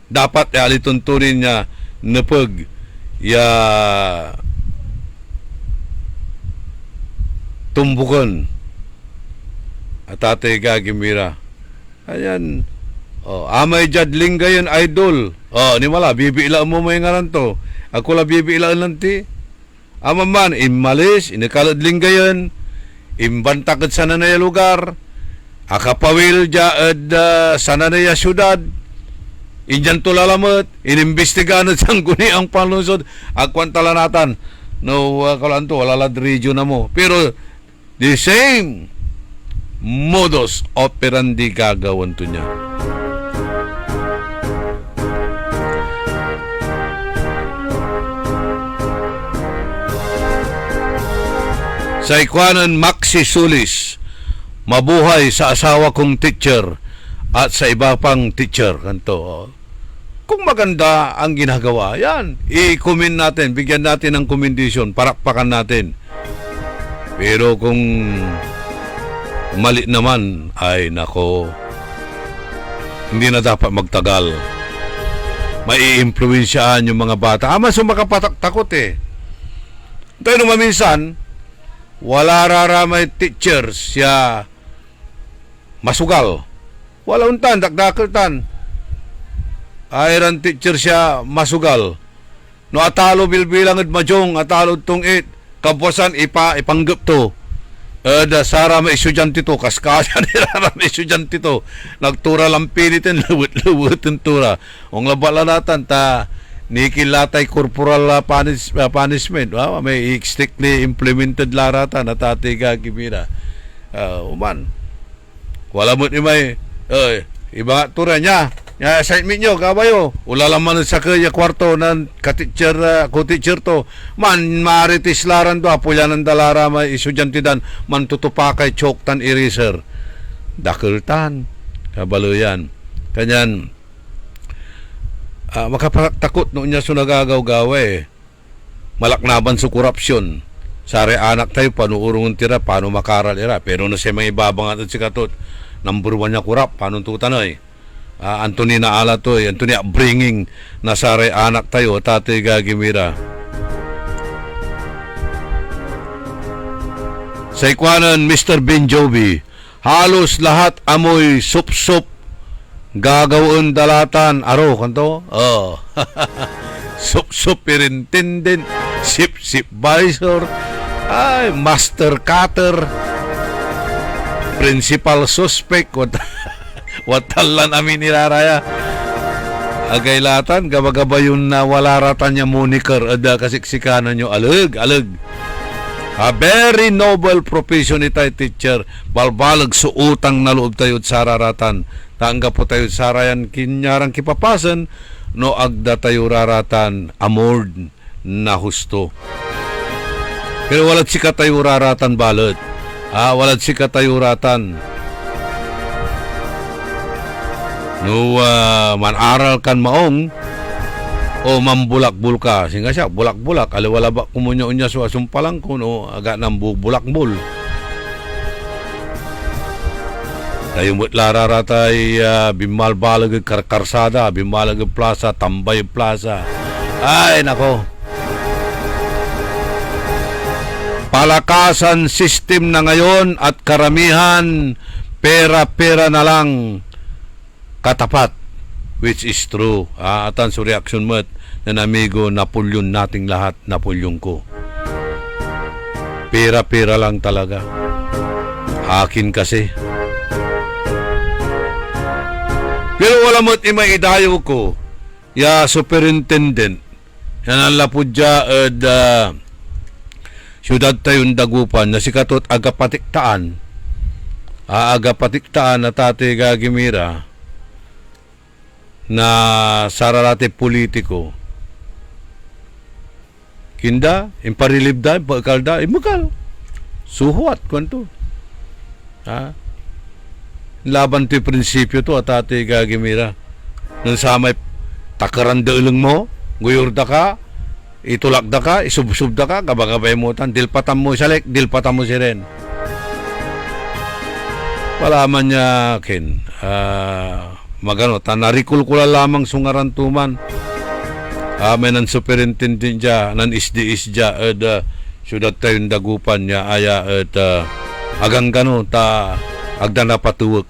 dapat alituntunin niya napag tumbukan. At Tatay Gagimira. Ayan. Amay jadling gayon idol. Ni mala bibiila mo may ngaran to. Ako la bibiila lang ti. Amaman imalis inikaladling gayon. Imbantakad sa nanay lugar. Akapawil jaad sa nanay syudad. Injan tulalamot. Inimbestigaan at sang guni ang panlusod. Agwan talanatan. No, kalaan to, wala lad region na mo. Pero the same modus operandi gagawin to niya. Sa ikwanan Maxi Sulis, mabuhay sa asawa kong teacher at sa iba pang teacher. Kanto, kung maganda ang ginagawa, yan, i-comment natin, bigyan natin ng commendation, parakpakan natin. Pero kung mali naman, ay nako, hindi na dapat magtagal. Mai-impluwensyaan yung mga bata. Mas makapatakot eh. Pero maminsan, wala raramay teachers siya masugal. Wala untan, dakdakeltan. Ayran teacher siya masugal. No atalo bilbilang at majong, atalo tong it. Kapuasan ipanggap to. Sara may estudyante to, kaskasa nila may estudyante to. Nagtura lang pinitin, luwit ang tura. Ang labalanatan ta, nikilatay corporal punishment. May strictly implemented laratan na Tatay Gagimira. Uman. Wala mo ni may, iba tura niya. Assignment nyo, kabayo. Ulalaman sa kaya kwarto ng ko-teacher to. Man, maritis laran to. Apuya ng dalara, may estudyante dan. Man tutupakay, choktan, eraser. Dakeltan. Kabalo yan. Kanyan, makapatakot noon niya so nagagaw-gawa eh. Malaknaban sa korupsyon. Sari anak tayo, panuurungan tira, paano makaral ira. Pero na siya may ibabangat at sikatot. Number 1 niya kurap, paano tutanoy. Anthony na ala to, Anthony bringing na sari anak tayo, Tatay Gagimira. Sa ikwanan, Mr. Ben Jovi, halos lahat amoy sup-sup gagawin dalatan aro kanto. Sup-sup perintendent, sip-sip visor, ay master cutter, principal suspect, watalan amin nilaraya. Agay latan, gaba-gaba yun na wala ratan niya moniker, ada kasiksikanan nyo, alag. A very noble profession ita teacher, balbalag suutang na loob tayo sa raratan. Tangga po tayo sa rayan kinyarang kipapasan, no agda tayo raratan, amord na husto. Pero walat sika tayo raratan balot. Walat sika tayo ratan. No, manaral kan maong o mambulak-bul ka. Singa siya, bulak-bulak. Aliwala ba kumunyo-unya so asumpalang ko, no? Aga ng bulak-bul. Tayo mo't lararatay bimalbalag karkarsada, bimalag plaza, tambay plaza. Ay, nako. Palakasan system na ngayon at karamihan pera-pera na lang katapat, which is true. Atan sa reaction mo na amigo, Napoleon nating lahat, Napoleon ko. Pera-pera lang talaga. Akin kasi. Pero wala mo't imaidayo ko, superintendent, yan ang lapudya syudad tayong dagupan na sikatot agapatiktaan. Agapatiktaan na Tatay Gagimira na sararate politiko. Kinda, imparilibda, impakalda, imakal. Suhuat, kwanto. Laban to yung prinsipyo to at Tatay Gagimira. Nung samay takaranda ulang mo, guyurda ka, itulakda ka, isubsubda ka, gabagabay mo tan, dilpatam mo salik, dilpatam mo si Ren. Wala man niya, Ken, magano, tanarikul ko lamang sungarantuman. May nan superintendent dya, nan isdi-isdya, Sudat tayong dagupan niya aya at agang gano ta agda na patuwag.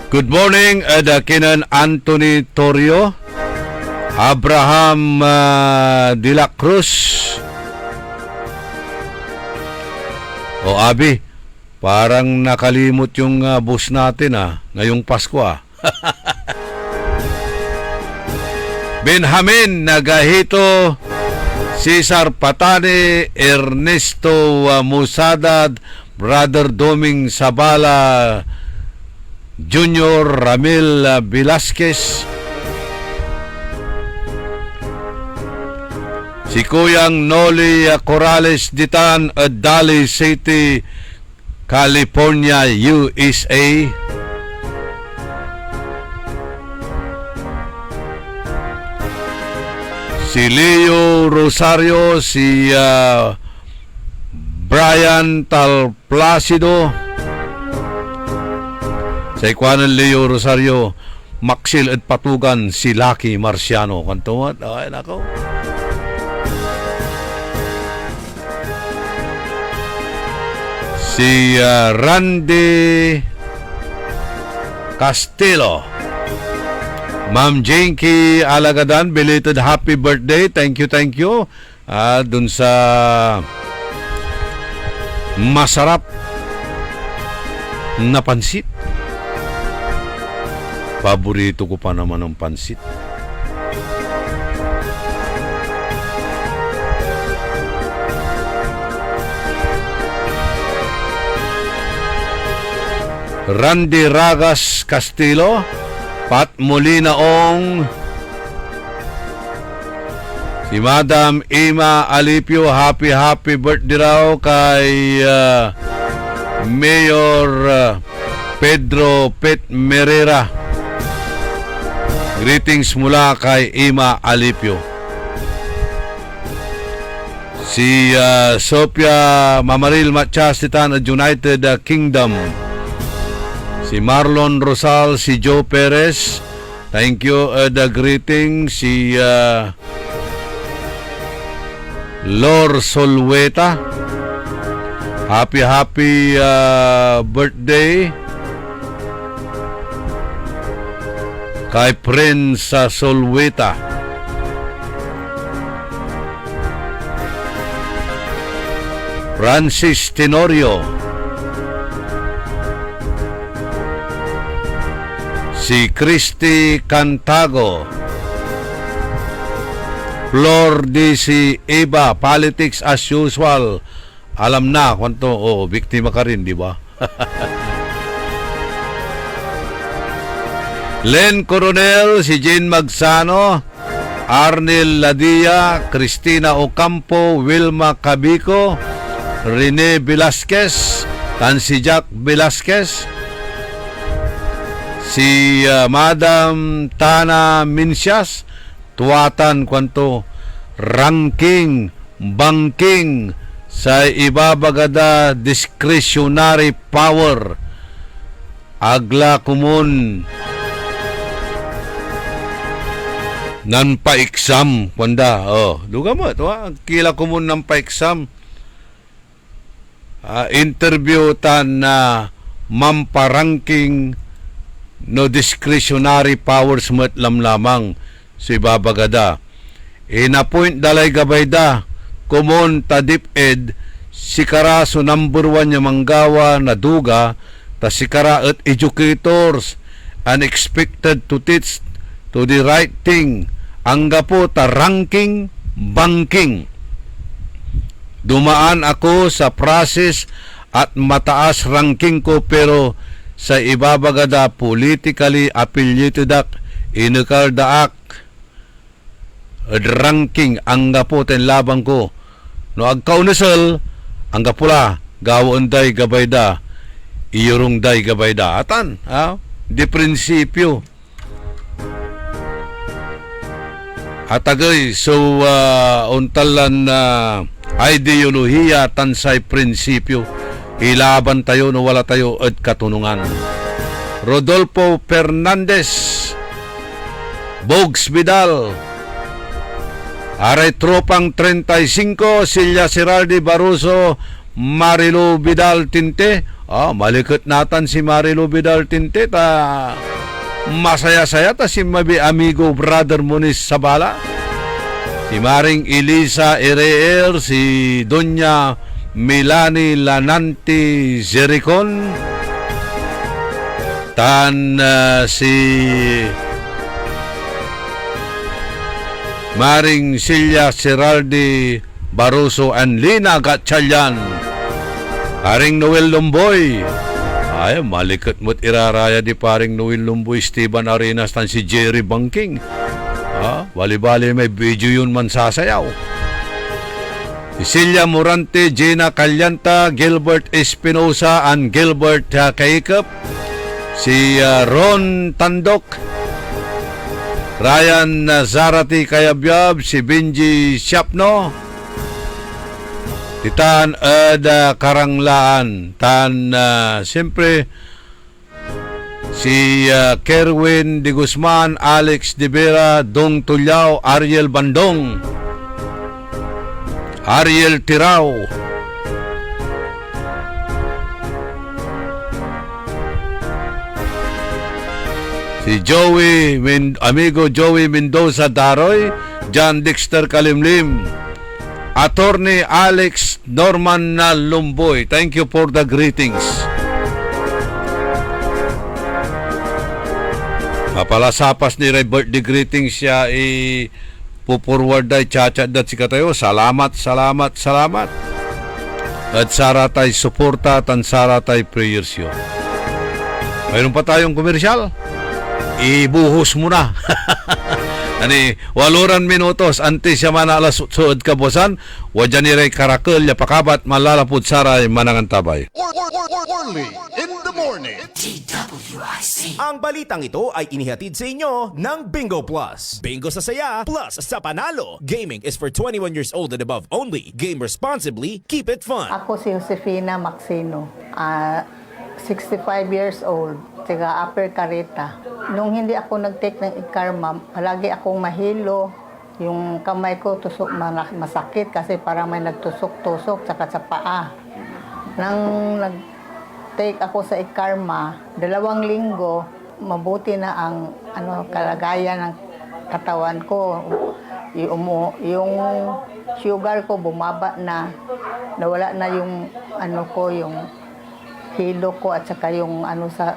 Good morning, Kinan Anthony Torrio, Abraham de la Cruz. O Abi, parang nakalimot yung bus natin ngayong Pasko Benjamin Nagahito, Cesar Patane, Ernesto Musadad, Brother Doming Sabala Junior, Ramil Velasquez, si Kuyang Noli Corrales Ditan, Daly City, California, USA. Si Leo Rosario, si Brian Talplacido, sa ikwanan Leo Rosario, Maxil at Patugan, si Lucky Marciano. Kantumat, ay nako. Si Randy Castillo, Ma'am Jinky Alagadan, belated happy birthday. Thank you. Dun sa masarap na pansit. Paborito ko pa naman ang pansit. Randy Ragas Castillo, Pat Molinaong, si Madam Ima Alipio, happy birthday raw kay Mayor Pedro Pet Merera. Greetings mula kay Ima Alipio. Si Sophia Mamaril Matchastitan at United Kingdom. Si Marlon Rosal, si Joe Perez, thank you, the greeting. Si Lor Solweta, happy birthday kay Prince Solweta. Francis Tenorio, si Christy Cantago, Flor DC Eva, politics as usual. Alam na kwanto, biktima ka rin, di ba? Len Coronel, si Jane Magsano, Arnel Ladia, Cristina Ocampo, Wilma Cabico, Rene Velasquez, Tansi Jack Velasquez, si Madam Tana Mincias, tuwatan kwanto ranking banking sa ibabagada discretionary power agla kumun nan pa-exam kwanda duga mo tuwa kila kumun nan pa-exam interview tan na mampa-ranking no discretionary powers matlam lamang si babagada. Inapoint dalay gabayda kumon tadip ed sikara so number 1 nya manggawa na duga ta sikara at educators unexpected to teach to the right thing angga po ta ranking banking. Dumaan ako sa process at mataas ranking ko pero sa ibabagada politically affiliated inukar daak ranking angga po ten labang ko no agkaunasal angga pula gawon day gabayda iyurong day gabayda atan di prinsipyo atagay so untalan ideolohiya tansay prinsipyo ilaban tayo no wala tayo at katunungan. Rodolfo Fernandez, Bogs Vidal, Aray tropang 35, Silya Siraldi Baruso, Marilu Vidal Tinte. Malikot natan si Marilu Vidal Tinte. Masaya-saya ta si mabi amigo brother Muniz Sabala. Si Maring Elisa Ereer, si Doña Milani Lananti Zericon. Si Maring Silya Siraldi Baruso and Lina Gatchalian. Paring Noel Lumboy. Ay, malikot mo't iraraya di paring Noel Lumboy, Steven Arenas, tan si Jerry Bangking. Bali-bali may video yun man sasayaw. Si Celia Morante, Gina Calyanta, Gilbert Espinosa, and Gilbert Kaikap. Si Ron Tandok, Ryan Zarati Kayabyab, si Benji Siapno, Titan Ed Karanglaan, siyempre si Kerwin De Guzman, Alex De Vera, Dong Tulyao, Ariel Bandong, Ariel Tirao, si amigo Joey Mendoza Daroy, John Dexter Kalimlim, Attorney Alex Norman Lumboy. Thank you for the greetings. Palasapas ni Ray birthday greetings siya pupurward ay chat dat si katayo. Salamat. At saratay suporta tan saratay prayers yo. Mayroon pa tayong komersyal. Ibuhos mo na. Waluran minutos antes siya manalas suod kabosan, wadyan ni Ray Karakul ya pakabat malalapod saray manangantabay. Orly in the morning. DWIC. Ang balitang ito ay inihatid sa inyo ng Bingo Plus. Bingo sa saya, plus sa panalo. Gaming is for 21 years old and above only. Game responsibly, keep it fun. Ako si Josefina Maxino, 65 years old, taga Upper Carita. Nung hindi ako nag-take ng ikarma, palagi akong mahilo. Yung kamay ko tusok, masakit kasi parang may nagtusok-tusok tsaka sa paa. Nang nag-take ako sa ikarma, 2 linggo, mabuti na ang kalagayan ng katawan ko. Yung sugar ko bumaba na, nawala na yung yung hilo ko at saka yung sa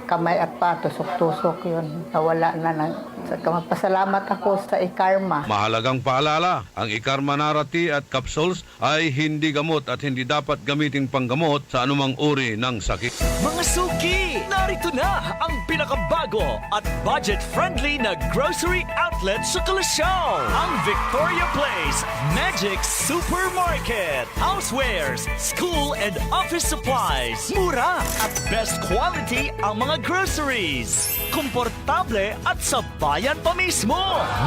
kamay at pa, tusok-tusok yun. Nawala na. Magpasalamat ako sa ikarma. Mahalagang paalala, ang ikarma narati at capsules ay hindi gamot at hindi dapat gamiting panggamot sa anumang uri ng sakit. Mga suki, narito na ang pinakabago at budget-friendly na grocery outlet sa Kalasyaw. Ang Victoria Place Magic Supermarket. Housewares, school and office supplies. Mura at best quality ang mga groceries. Komportable at sa bayan pa mismo.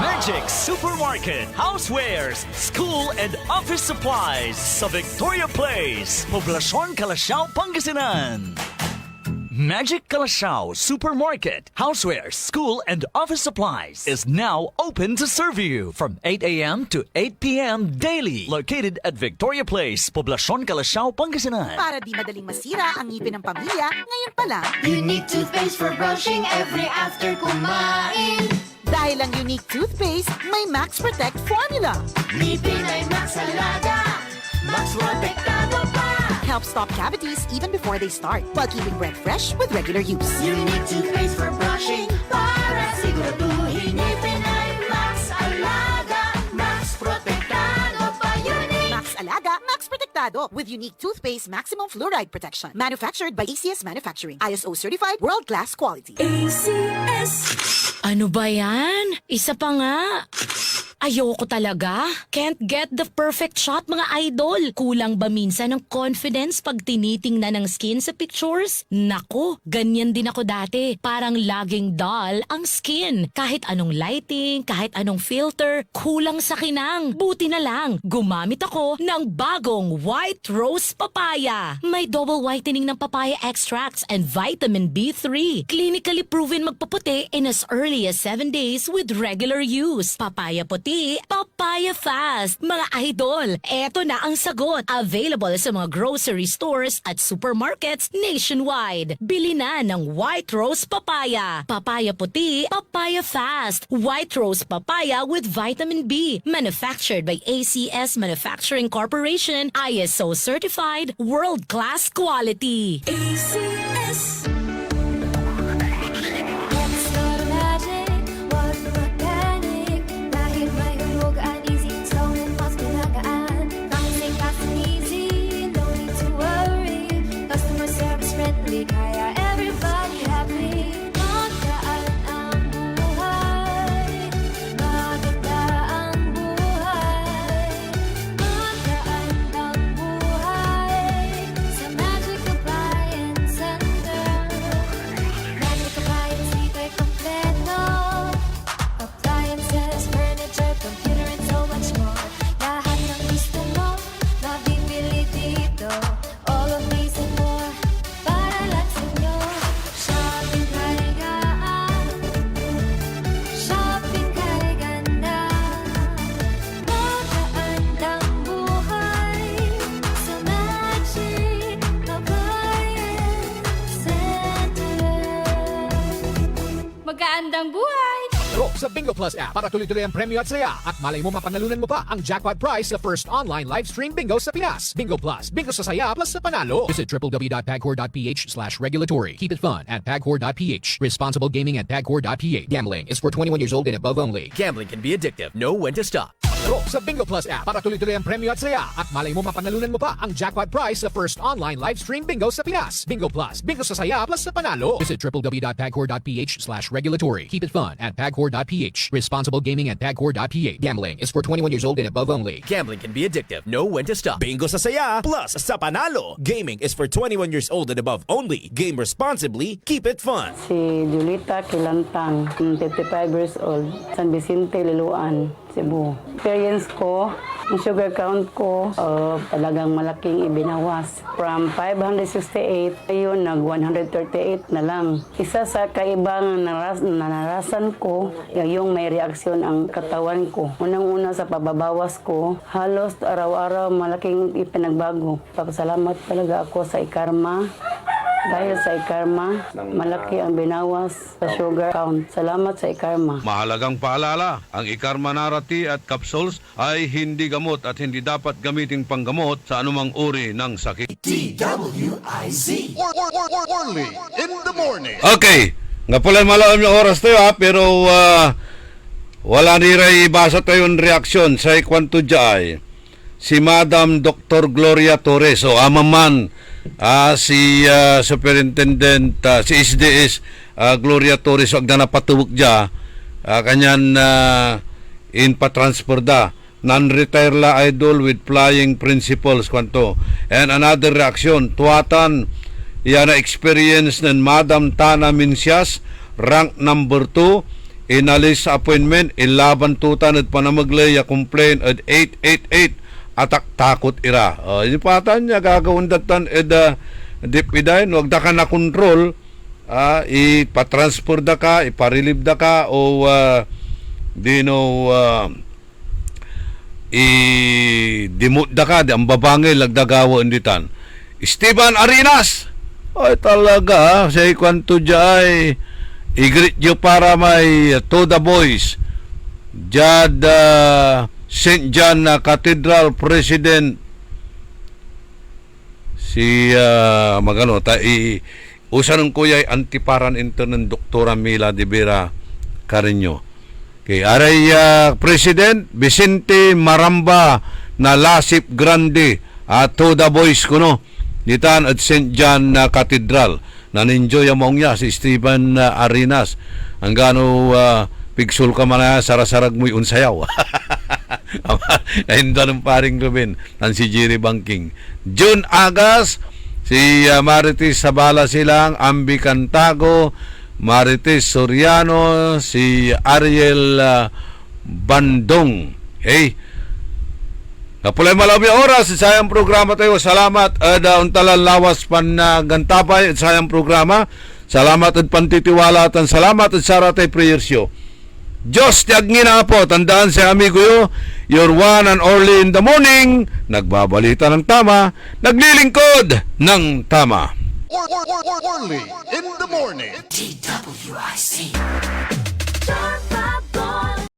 Magic Supermarket. Housewares, school and office supplies sa Victoria Place, Poblacion, Kalasyaw, Pangasinan. Magic Kalasyaw Supermarket, Housewares, School and Office Supplies is now open to serve you from 8 a.m. to 8 p.m. daily. Located at Victoria Place, Poblacion, Kalasyaw, Pangasinan. Para di madaling masira ang ngipin ng pamilya, ngayon pa lang, Unique toothpaste for brushing every after kumain. dahil ang Unique toothpaste may Max Protect formula. Ngipin ay Max Alaga, Max Protektado pa. Helps stop cavities even before they start, while keeping breath fresh with regular use. Unique toothpaste for brushing, para siguraduhin ngipin ay Max Alaga, Max Protektado pa. Unique Max Alaga, Max Protectado with Unique toothpaste maximum fluoride protection. Manufactured by ACS Manufacturing. ISO certified world-class quality. ACS. Ano ba yan? Isa pa nga. Ayoko talaga. Can't get the perfect shot, mga idol. Kulang ba minsan ng confidence pag tinitingnan ng skin sa pictures? Nako, ganyan din ako dati. Parang laging dull ang skin. Kahit anong lighting, kahit anong filter, kulang sa kinang. Buti na lang, gumamit ako ng bagong White Rose Papaya. May double whitening ng papaya extracts and vitamin B3. Clinically proven magpaputi in as early as 7 days with regular use. Papaya puti, puti, papaya fast. Mga idol, eto na ang sagot. Available sa mga grocery stores at supermarkets nationwide. Bili na ng White Rose Papaya. Papaya puti, papaya fast. White Rose Papaya with vitamin B. Manufactured by ACS Manufacturing Corporation. ISO certified, world-class quality. ACS. Let's go to Magic, what organic. Dahil may hulog ang easy, slow and fast pinagaan. Promising fast and easy, no need to worry. Customer service friendly, kaya everybody happy. Magaan ang buhay, maganda ang buhay. Magaan ang buhay sa Magic Appliance Center. Magic Appliance, ito'y kompleto. Appliances, furniture, computer, and so much more. Lahat ng gusto mo, mabibili dito. All of these and more, para lang sa inyo. Shopping kay gaan, shopping kay ganda. Magaan ang buhay sa Magic Appliance Center. Magandang buhay! Ro sa Bingo Plus app para tuloy-tuloy ang premyo at saya at malay mo mapanalunan mo pa ang jackpot prize sa first online live stream bingo sa Pinas. Bingo Plus, bingo sa saya plus sa panalo. Visit www.pagcor.ph/regulatory. Keep it fun at pagcor.ph. Responsible gaming at pagcor.ph. Gambling is for 21 years old and above only. Gambling can be addictive. Know when to stop. Ro sa Bingo Plus app para tuloy-tuloy ang premyo at saya at malay mo mapanalunan mo pa ang jackpot prize sa first online live stream bingo sa Pinas. Bingo Plus, bingo sa saya plus sa panalo. Visit www.pagcor.ph/regulatory. Keep it fun at pagcor.ph. Responsible gaming at pagcor.ph. Gambling is for 21 years old and above only. Gambling can be addictive. Know when to stop. Bingo sa saya plus sa panalo. Gaming is for 21 years old and above only. Game responsibly. Keep it fun. Si Julita Kilantang, 55 years old, San Vicente, Liloan, Cebu. Experience ko, ang sugar count ko, talagang malaking ibinawas. From 568, ayun, nag-138 na lang. Isa sa kaibang narasan ko, yung may reaksyon ang katawan ko. Unang-una sa pababawas ko, halos araw-araw malaking ipinagbago. Papasalamat talaga ako sa Ikarma. Dahil sa Ikarma, malaki ang binawas sa sugar count. Salamat sa Ikarma. Mahalagang paalala, ang Ikarma Narati at capsules ay hindi gamot at hindi dapat gamiting panggamot sa anumang uri ng sakit. DWIZ. Orly in the morning. Okay, nga pala malaon yung oras tayo pero wala niray basa tayo yung reaksyon sa ikwanto dyan. Si Madam Dr. Gloria Torres o amaman si Superintendent si SDS Gloria Torres wag na napatubok dya kanyan in patransfer da non-retire la idol with flying principles kwanto. And another reaction tuwatan yan na experience ng Madam Tana Mincias rank number 2 inalis sa appointment 11 tutan at panamaglay complain at 888 atak takot ira. Yung patan niya gagawin datan dipidayin, wag da ka na control, ipatransfer da ka, iparelieve da ka, o i-demote da ka, ang babangay lagdagawa inditan. Esteban Arenas, ay talaga, sa ikwanto dyan, i-greet nyo para may to the boys, Jad St. John Cathedral President si magano usan ko yay antiparan internen Doktora Mila de Vera Carreño. Okay, aray President Vicente Maramba na Lasip Grande to the boys kuno ditan at St. John Cathedral. Nan-enjoy among niya si Esteban Arenas. Ang gano pigsul ka man sarasarag mo'y unsayaw. Nahinda ng paring Ruben ng si Jerry Banking. June Agas, si Marites Sabala Silang, Ambi Cantago, Marites Soriano, si Ariel Bandong. Hey, napulay malami oras sa sayang programa tayo. Salamat untalan lawas pan gantapay sa sayang programa. Salamat at pantitiwala at salamat at saratay prayer show. Diyos tiyag ngina po, tandaan si amigo yo, your one and only in the morning, nagbabalita ng tama, naglilingkod ng tama. Orly in the morning. DWIC.